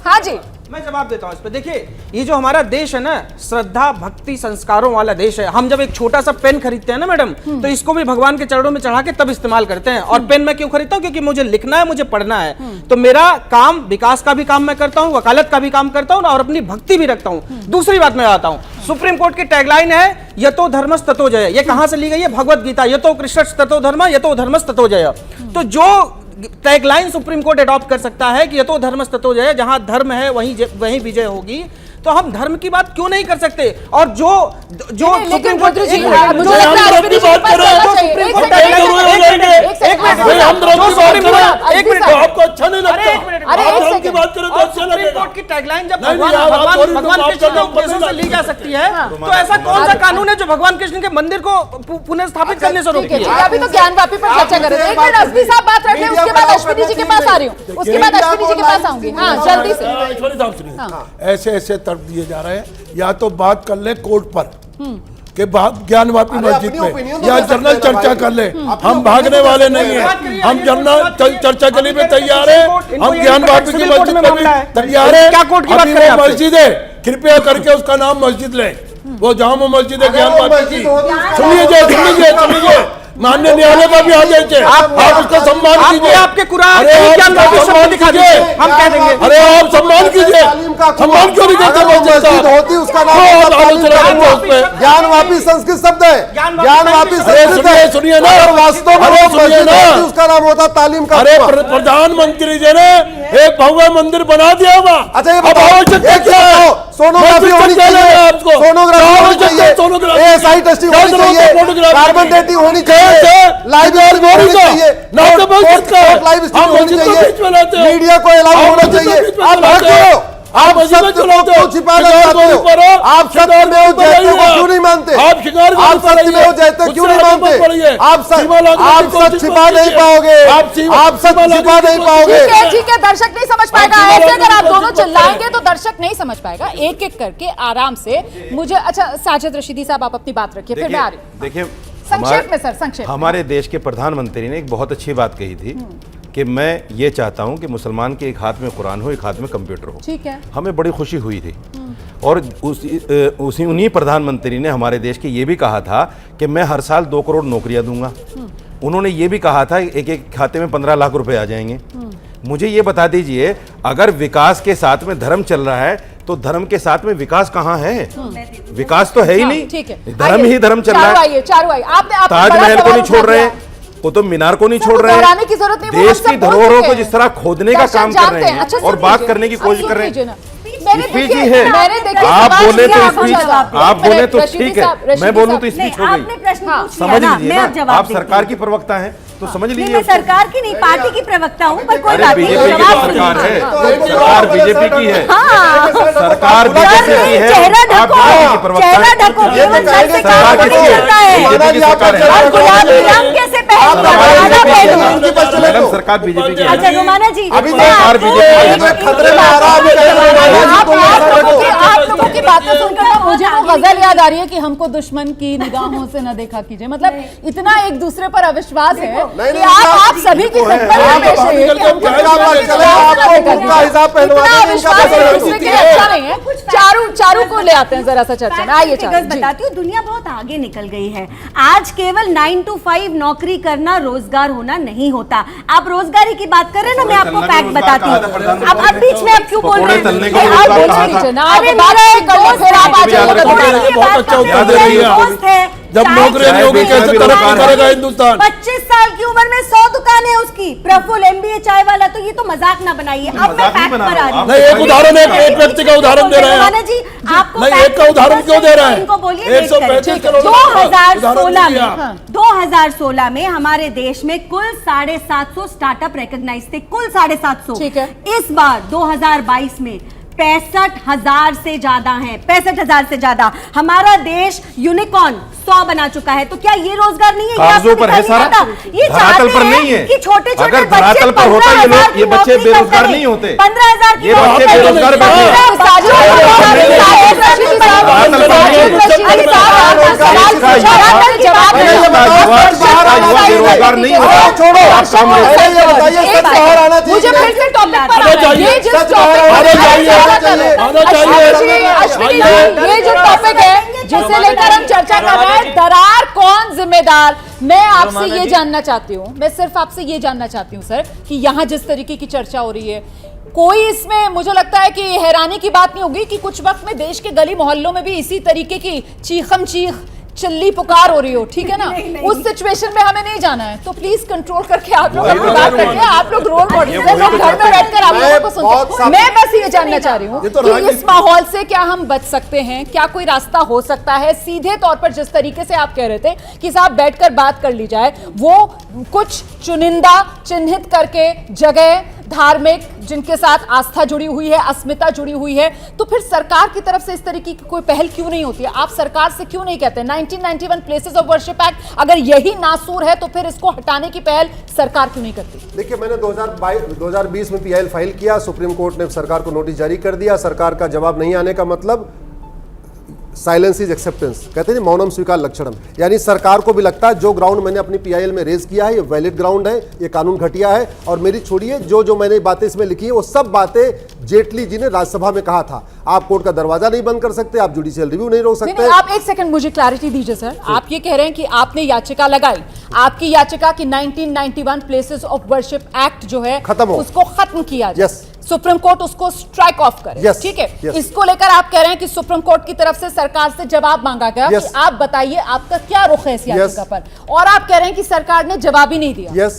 S1: हाँ जी,
S12: मैं जवाब देता हूं इस पे। देखिए, ये जो हमारा देश है ना, श्रद्धा भक्ति संस्कारों वाला देश है। हम जब एक छोटा सा पेन खरीदते हैं ना मैडम, तो इसको भी भगवान के चरणों में चढ़ा के तब इस्तेमाल करते हैं। और पेन मैं क्यों खरीदता हूं? क्योंकि मुझे लिखना है, मुझे पढ़ना है। तो मेरा काम, विकास का भी काम मैं करता हूं, वकालत का भी काम करता हूं और अपनी भक्ति भी रखता हूं। दूसरी बात मैं आता हूं, सुप्रीम कोर्ट की टैगलाइन है यतो धर्मस् ततो जय। ये कहां से ली गई है? भगवत गीता, यतो कृष्णस् ततो धर्म, यतो धर्मस् ततो जय। तो जो टैगलाइन सुप्रीम कोर्ट अडॉप्ट कर सकता है कि यतो धर्मस् ततो जय, जहां धर्म है वहीं विजय होगी, तो हम धर्म की बात क्यों नहीं कर सकते? और जो
S1: लेकिन रुद्र जी,
S13: आपको अच्छा नहीं लगता? धर्म की बात करें तो अच्छा लगेगा।
S12: की टैगलाइन जब भगवान कृष्ण के उपदेशों से ली जा सकती है, तो ऐसा कौन सा कानून है जो भगवान कृष्ण के मंदिर को पुनः स्थापित करने से रोकती है?
S1: अभी तो ज्ञानवापी पर चर्चा कर रहे हैं। एक मिनट असली साहब बात रखें, उसके बाद अश्विनी जी के पास आ रही हूँ, उसके बाद अश्विनी जी के पास आऊंगी। हाँ, जल्दी से।
S13: ऐश्वर्या साहब सुनिए, ऐसे ऐसे तर्क दिए जा रहे हैं, या तो बात कर ले कोर्ट पर के बाद ज्ञानवापी मस्जिद में, या जनरल चर्चा कर ले। हम भागने वाले नहीं हैं, हम जनरल चर्चा के लिए तैयार हैं, हम ज्ञानवापी की मस्जिद में भी तैयार हैं।
S12: क्या कोर्ट की बात करें?
S13: मस्जिद है, कृपया करके उसका नाम मस्जिद लें, वो जामा मस्जिद है ज्ञानवापी की। सुनिए, माननीय न्यायालय पर भी आ जाइए, आप उसका सम्मान कीजिए।
S12: आपके कुरान दिखा दीजिए, हम कह देंगे।
S13: अरे आप सम्मान कीजिए, सम्मान क्यों नहीं करते? मस्जिद होती उसका नाम
S8: ज्ञानवापी संस्कृत शब्द है, ज्ञानवापी
S13: सुनिए ना,
S8: वास्तव में उसका नाम होता तालीम का।
S13: अरे प्रधानमंत्री जी ने एक भव्य मंदिर बना दिया हुआ।
S8: अच्छा ये बताओ, सोनोग्राफी होनी चाहिए, सोनोग्राफी होनी चाहिए, एएसआई टेस्टिंग होनी चाहिए, कार्बन डेटिंग होनी चाहिए, लाइव होनी चाहिए, लाइव स्ट्रीम होनी चाहिए, मीडिया को अलाउ होना चाहिए। आप सत्य को छिपाना चाहते हो, आप सत्य में जयते को क्यों नहीं मानते? आप सत्य में जयते क्यों नहीं मानते? आप सच छिपा नहीं पाओगे, आप सच छिपा नहीं पाओगे।
S1: ठीक है, दर्शक नहीं समझ पाएगा। ऐसे अगर आप दोनों चिल्लाएंगे तो दर्शक नहीं समझ पाएगा। एक एक करके आराम से मुझे। अच्छा साजिद रशीदी साहब, आप अपनी बात रखिए, फिर मैं आ रही हूँ।
S9: देखिए,
S1: संक्षेप में सर, संक्षेप।
S9: हमारे देश के प्रधानमंत्री ने एक बहुत अच्छी बात कही थी कि मैं ये चाहता हूं कि मुसलमान के एक हाथ में कुरान हो, एक हाथ में कंप्यूटर हो।
S1: ठीक है,
S9: हमें बड़ी खुशी हुई थी। और उन्हीं प्रधानमंत्री ने हमारे देश के ये भी कहा था कि मैं हर साल 2 करोड़ नौकरियां दूंगा। उन्होंने ये भी कहा था एक एक खाते में 15 लाख रुपए आ जाएंगे। मुझे ये बता दीजिए, अगर विकास के साथ में धर्म चल रहा है तो धर्म के साथ में विकास कहाँ है? विकास तो है ही नहीं, धर्म ही धर्म चल रहा है। ताजमहल को नहीं छोड़ रहे, कुतुब मीनार को नहीं छोड़ रहे हैं,
S1: की जरूरत नहीं,
S9: देश की धरोहरों को जिस तरह खोदने का काम कर रहे हैं और बात करने की कोशिश कर रहे हैं। स्पीच ही है, आप बोले तो स्पीच, आप बोले तो ठीक है, मैं बोलूं तो स्पीच हो गई। समझ लीजिए ना, आप सरकार की प्रवक्ता हैं तो समझ लीजिए।
S10: मैं सरकार की नहीं, पार्टी की प्रवक्ता हूँ, पर कोई बात नहीं।
S9: बीजेपी की सरकार है, सरकार बीजेपी की है, सरकार बीजेपी की है,
S10: चेहरा ढको, चेहरा ढको, केवल सर से काम नहीं चलता है। और गुलाबी रंग कैसे पहन
S9: मैडम, सरकार बीजेपी की है।
S10: अच्छा रुमाना जी,
S9: सरकार
S1: आप लोगों की बातें सुनकर मुझे वो गजल याद आ रही है कि हमको दुश्मन की निगाहों से न देखा कीजिए। मतलब इतना एक दूसरे पर अविश्वास है कि आप सभी की अच्छा नहीं है। चारू को ले आते हैं जरा सा चर्चा में। आइए
S10: बताती हूँ, दुनिया बहुत आगे निकल गई है। आज केवल 9 to 5 नौकरी करना रोजगार होना नहीं होता। आप रोजगारी की बात कर रहे हैं ना, मैं आपको फैक्ट बताती हूँ। अब बीच में आप क्यों बोल रहे हैं?
S13: जब नौकरी नहीं होगी कैसे तरक्की करेगा हिंदुस्तान?
S10: 25 साल की उम्र में 100 दुकान है उसकी। प्रफुल्ल MBA चाय वाला, तो ये तो मजाक ना बनाइए। अब मैं फैक्ट पर आ रही हूँ।
S13: नहीं, एक उदाहरण, एक व्यक्ति का उदाहरण दे रहे हैं
S10: जी। आपको
S13: नहीं, एक का उदाहरण क्यों दे रहे हैं?
S10: इनको बोलिए
S13: 135 करोड़
S10: 2016 में हमारे देश में कुल 750 स्टार्टअप रिकॉग्नाइज थे, कुल 750।
S1: ठीक है।
S10: इस बार 2022 में 65,000 से ज्यादा हैं, 65,000 से ज्यादा। हमारा देश यूनिकॉर्न 100 बना चुका है। तो क्या ये रोजगार नहीं है?
S9: कागजों पर है सारा,
S10: ये
S9: धरातल पर नहीं है
S10: कि छोटे छोटे
S9: अगर धरातल पर होता ये बच्चे बेरोजगार नहीं होते।
S10: 15,000
S9: ये बच्चे बेरोजगार बेरोजगार नहीं होता।
S1: मुझे फिर से टॉपिक पर ये जो टॉपिक है जिसे लेकर हम चर्चा कर रहे हैं, दरार कौन जिम्मेदार, मैं आपसे ये जानना चाहती हूँ, मैं सिर्फ आपसे ये जानना चाहती हूँ सर कि यहाँ जिस तरीके की चर्चा हो रही है, कोई इसमें मुझे लगता है कि हैरानी की बात नहीं होगी कि कुछ वक्त में देश के गली मोहल्लों में भी इसी तरीके की चीखम चीख चिल्ली पुकार हो रही हो, ठीक है ना, उस सिचुएशन में हमें नहीं जाना है, तो प्लीज कंट्रोल करके आप लोग अपनी बात करिए। आप लोग रोल मॉडल हैं, लोग घर में बैठकर आप लोगों को सुनते। मैं बस ये जानना चाह रही हूँ कि इस माहौल से क्या हम बच सकते हैं, क्या कोई रास्ता हो सकता है? सीधे तौर पर जिस तरीके से आप कह रहे थे कि साहब बैठकर बात कर ली जाए, वो कुछ चुनिंदा चिन्हित करके जगह धार्मिक जिनके साथ आस्था जुड़ी हुई है, अस्मिता जुड़ी हुई है, तो फिर सरकार की तरफ से इस तरीके की कोई पहल क्यों नहीं होती है? आप सरकार से क्यों नहीं कहते 1991 प्लेसेस ऑफ वर्शिप एक्ट अगर यही नासूर है तो फिर इसको हटाने की पहल सरकार क्यों नहीं करती?
S8: देखिए, मैंने 2020 में पीआईएल फाइल किया, सुप्रीम कोर्ट ने सरकार को नोटिस जारी कर दिया। सरकार का जवाब नहीं आने का मतलब साइलेंस इज एक्सेप्टेंस, कहते हैं मौनम स्वीकार लक्षणम, यानी सरकार को भी लगता है जो ग्राउंड मैंने अपनी पीआईएल में रेज किया है ये वैलिड ग्राउंड है, ये कानून घटिया है। और मेरी छोड़िए, जो मैंने बातें इसमें लिखी है वो सब बातें जेटली जी ने राज्यसभा में कहा था। आप कोर्ट का दरवाजा नहीं बंद कर सकते, आप जुडिशियल रिव्यू नहीं रोक सकते।
S1: आप एक सेकंड मुझे क्लैरिटी दीजिए सर। आप ये कह रहे हैं कि आपने याचिका लगाई, आपकी याचिका की 1991 प्लेसेस ऑफ वर्शिप एक्ट जो है
S8: खत्म हो,
S1: उसको खत्म किया जाए,
S8: yes.
S1: सुप्रीम कोर्ट उसको स्ट्राइक ऑफ करे,
S8: yes.
S1: ठीक है,
S8: yes.
S1: इसको लेकर आप कह रहे हैं कि सुप्रीम कोर्ट की तरफ से सरकार से जवाब मांगा गया
S8: yes.
S1: कि आप बताइए आपका क्या रुख है इस याचिका
S8: yes.
S1: पर, और आप कह रहे हैं कि सरकार ने जवाब ही नहीं दिया।
S8: yes.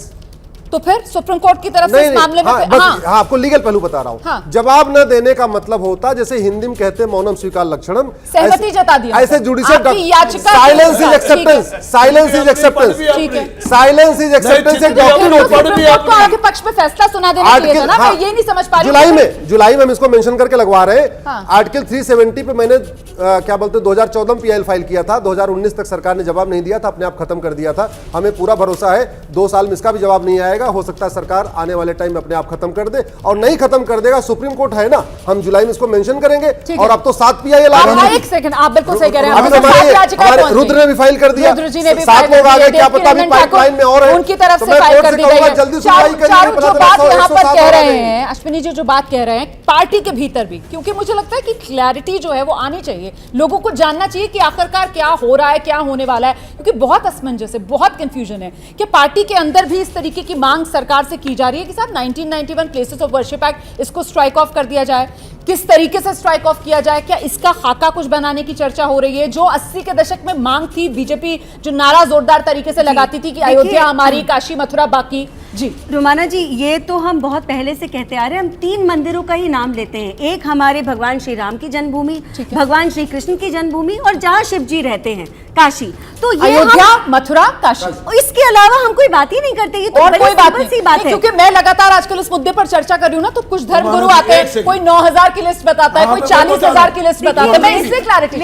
S1: तो फिर सुप्रीम कोर्ट की तरफ से इस मामले में
S8: आपको लीगल पहलू बता रहा हूं। जवाब न देने का मतलब होता, जैसे हिंदी में कहते हैं मौनम स्वीकार लक्षणम,
S1: सहमति जता दी,
S8: ऐसे judicial
S1: silence
S8: is acceptance, silence is acceptance,
S1: ठीक है,
S8: साइलेंस इज एक्सेप्टेंस एक डॉक्ट्रिन होती है।
S1: आपको आगे पक्ष में फैसला सुना देना चाहिए था ना, मैं ये नहीं समझ पा रही हूं।
S8: जुलाई में हम इसको मेंशन करके लगवा रहे हैं। आर्टिकल 370 पे मैंने क्या बोलते 2014 में पीआईएल फाइल किया था, 2019 तक सरकार ने जवाब नहीं दिया था, अपने आप खत्म कर दिया था। हमें पूरा भरोसा है 2 साल में इसका भी जवाब नहीं आएगा, हो सकता है सरकार आने वाले टाइम में अपने आप खत्म कर दे, और नहीं खत्म कर देगा सुप्रीम कोर्ट है ना, हम जुलाई में इसको मेंशन करेंगे। और अब तो 7 पीआईएल आ रहा है।
S1: एक सेकंड, आप बिल्कुल सही कह रहे हैं।
S8: हमारे रुद्र ने भी फाइल कर दिया, 7 लोग आ गए, क्या पता अभी पाइपलाइन में और है,
S1: उनकी तरफ से फाइल कर दी गई है।
S8: जल्दी सुनवाई करिए।
S1: जो बात यहाँ पर कह रहे हैं अश्विनी जी, जो बात कह रहे हैं पार्टी के भीतर भी, क्योंकि मुझे लगता है कि क्लैरिटी जो है वो आनी चाहिए, लोगों को जानना चाहिए कि आखिरकार क्या हो रहा है, क्या होने वाला है, क्योंकि बहुत असमंजस है, बहुत कंफ्यूजन है कि पार्टी के अंदर भी इस तरीके की मांग सरकार से की जा रही है कि साहब 1991 प्लेसेस ऑफ वर्शिप एक्ट इसको स्ट्राइक ऑफ कर दिया जाए। किस तरीके से स्ट्राइक ऑफ किया जाए, क्या इसका खाका कुछ बनाने की चर्चा हो रही है? जो 80 के दशक में मांग थी, बीजेपी जो नारा जोरदार तरीके से लगाती थी कि अयोध्या हमारी, काशी मथुरा बाकी। जी
S10: रुमाना जी, ये तो हम बहुत पहले से कहते आ रहे हैं, हम 3 मंदिरों का ही नाम लेते हैं। एक हमारे भगवान श्री राम की जन्मभूमि, भगवान श्री कृष्ण की जन्मभूमि, और जहाँ शिव जी रहते हैं काशी। तो ये
S1: अयोध्या, मथुरा, काशी,
S10: इसके अलावा हम कोई बात ही नहीं करते। ये तो
S1: और कोई बात
S10: सी बात है,
S1: क्योंकि मैं लगातार आजकल इस मुद्दे पर चर्चा कर रही हूँ ना, तो कुछ धर्मगुरु आते हैं, कोई 9000 की लिस्ट बताता है, कोई 40,000 की लिस्ट बताता है। मैं इससे क्लैरिटी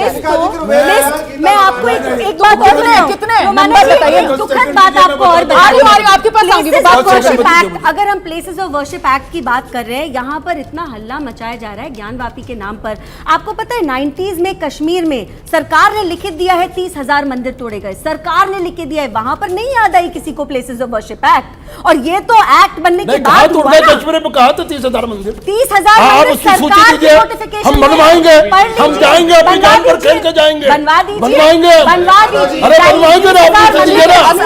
S10: मैं आपको एक बात और
S1: कितने
S10: दुखद बात आपको और
S1: आपके पास,
S10: अगर हम प्लेसेस ऑफ वर्शिप एक्ट की बात कर रहे हैं, यहाँ पर इतना हल्ला मचाया जा रहा है ज्ञानवापी के नाम पर। आपको पता है 90s में कश्मीर में सरकार ने लिखित दिया है 30,000 मंदिर तोड़े गए, सरकार ने लिख दिया है, वहां पर नहीं याद आई किसी को प्लेसेस ऑफ वर्शिप एक्ट। और ये तो एक्ट बनने के बाद हुआ ना।
S13: कश्मीर में कहा था 30,000 मंदिर,
S10: 30,000
S13: सरकार की नोटिफिकेशन हम बनवाएंगे, हम जाएंगे अपनी जान पर खेल के जाएंगे,
S10: बनवा दीजिए,
S13: बनवाएंगे,
S10: बनवा दीजिए।
S13: अरे बनवाएंगे ना,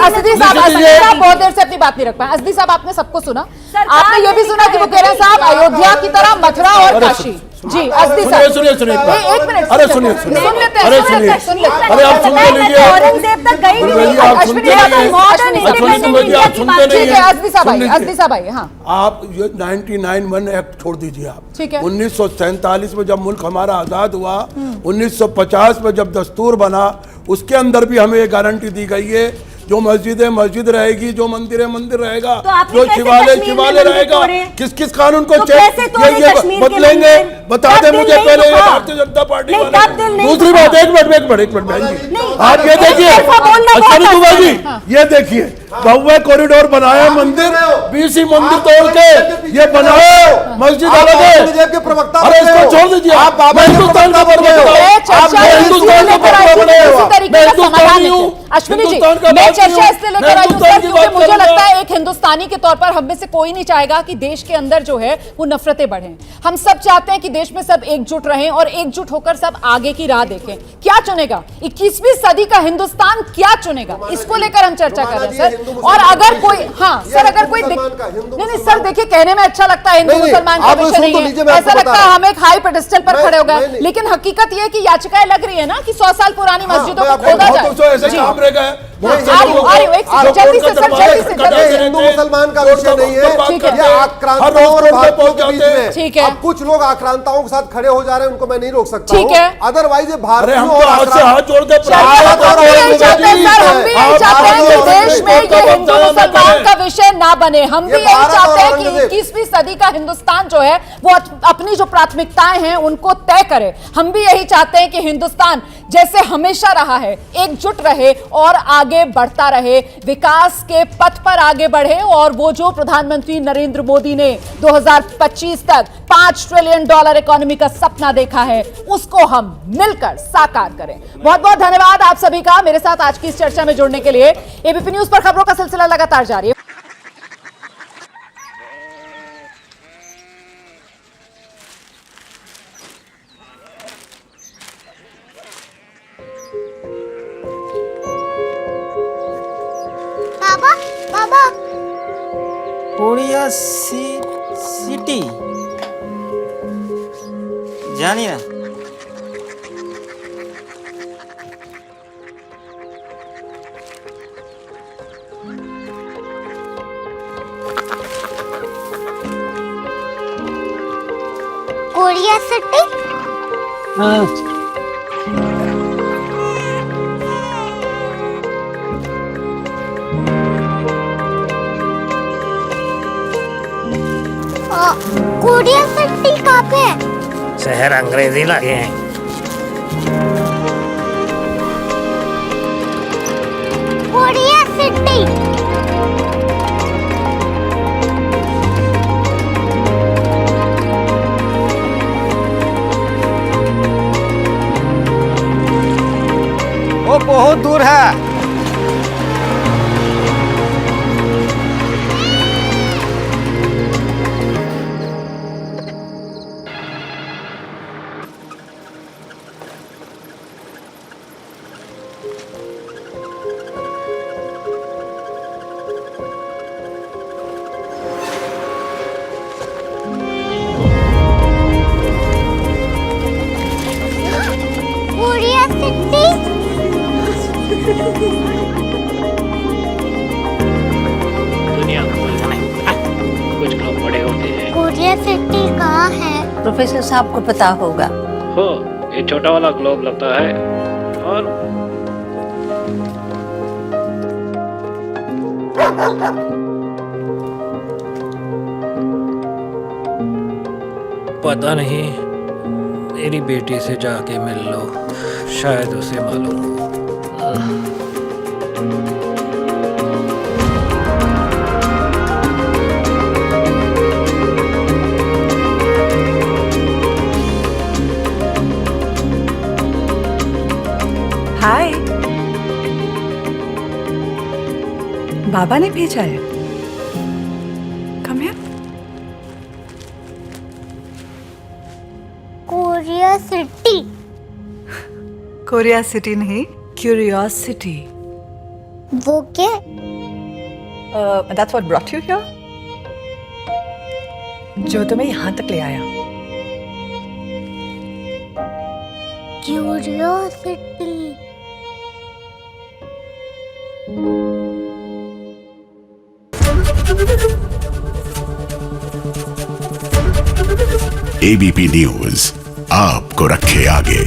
S1: असदी साहब बहुत देर से अपनी बात नहीं रख पाए। असदी साहब आपने सबको सुना, आपने ये भी सुना कि वो कह रहे हैं साहब अयोध्या की तरह मथुरा और काशी। जी असदी साहब
S13: सुनिए,
S1: एक मिनट,
S13: अरे सुनिए,
S1: सुन लेते हैं,
S13: अरे सुनिए, अरे आप सुनते लीजिए,
S10: औरंगजेब तक गई नहीं,
S13: आप सुनते नहीं,
S1: असदी साहब आइए। हाँ,
S13: आप ये 99 एक्ट छोड़ दीजिए आप,
S1: ठीक है।
S13: 1947 में जब मुल्क हमारा आजाद हुआ, 1950 में जब दस्तूर बना, उसके अंदर भी हमें ये गारंटी दी गई है जो मस्जिद है मस्जिद रहेगी, जो मंदिर है मंदिर रहेगा, जो शिवालय रहेगा। किस किस कानून को ये बदलेंगे? बता दें मुझे पहले भारतीय जनता पार्टी वाले। दूसरी बात, एक मिनट बहन जी, आप ये देखिए अश्विनी कुमार जी, ये देखिए भव्य कॉरिडोर बनाया, मंदिर बीसी मंदिर तोड़ के ये बनाया, मस्जिद अलग है। अरे इसको छोड़ दीजिए, आप हिंदुस्तान का बने हो, आप हिंदुस्तान का बने हो, मैं हिंदुस्तानी हूँ।
S1: अश्विनी जी, मैं चर्चा इसलिए लेकर आई हूं सर क्योंकि मुझे लगता है एक हिंदुस्तानी के तौर पर हम में से कोई नहीं चाहेगा कि देश के अंदर जो है वो नफरतें बढ़ें। हम सब चाहते हैं कि देश में सब एकजुट रहें और एकजुट होकर सब आगे की राह देखें। क्या चुनेगा 21वीं सदी का हिंदुस्तान, क्या चुनेगा, इसको लेकर हम चर्चा कर रहे हैं सर। और अगर कोई, हाँ सर, अगर कोई नहीं सर, देखिए कहने में अच्छा लगता है, हिंदू मुसलमान का विषय नहीं है, ऐसा लगता है हम एक हाई पेडेस्टल पर खड़े हो गए, लेकिन हकीकत ये है कि याचिकाएं लग रही है ना कि 100 साल पुरानी मस्जिदों को खोदा जाए।
S8: हिंदू मुसलमान का विषय नहीं है, ये आक्रांताओं और भारतीयों के बीच में।
S1: ठीक है,
S8: अब कुछ लोग आक्रांताओं के साथ खड़े हो जा रहे हैं, उनको मैं नहीं रोक सकता।
S1: ठीक है,
S8: अदरवाइज ये भारतीयों
S13: हम जोड़ दे
S1: देश में ये हिंदू मुसलमान का विषय ना बने। हम भी यही चाहते हैं कि 21वीं सदी का हिंदुस्तान जो है वो अपनी जो प्राथमिकताएं हैं उनको तय करे। हम भी यही चाहते हैं कि हिंदुस्तान जैसे हमेशा रहा है एकजुट रहे और आगे बढ़ता रहे, विकास के पथ पर आगे बढ़े, और वो जो प्रधानमंत्री नरेंद्र मोदी ने 2025 तक $5 ट्रिलियन इकोनॉमी का सपना देखा है उसको हम मिलकर साकार करें। बहुत बहुत धन्यवाद आप सभी का मेरे साथ आज की इस चर्चा में जुड़ने के लिए। एबीपी न्यूज पर खबरों का सिलसिला लगातार जारी है।
S16: कोरिया सिटी जानिए
S17: कोरिया सिटी।
S16: हाँ
S17: कोरिया सिटी कहाँ पे है?
S2: शहर अंग्रेजी लगे हैं।
S17: Korea city.
S16: वो बहुत दूर है।
S18: दुनिया कुछ लोग बड़े होते हैं।
S17: कोरिया सिटी कहाँ है?
S10: प्रोफेसर साहब को पता होगा।
S18: हो, ये छोटा वाला ग्लोब लगता है और
S19: पता नहीं, मेरी बेटी से जाके मिल लो, शायद उसे मालूम हो।
S20: हाय, बाबा ने भेजा है। Come here.
S17: Korea city.
S20: Korea city नहीं, क्यूरियोसिटी।
S17: वो क्या?
S20: That's what brought you here? जो तुम्हें यहाँ तक ले आया।
S17: क्यूरियोसिटी।
S21: एबीपी न्यूज आपको रखे आगे।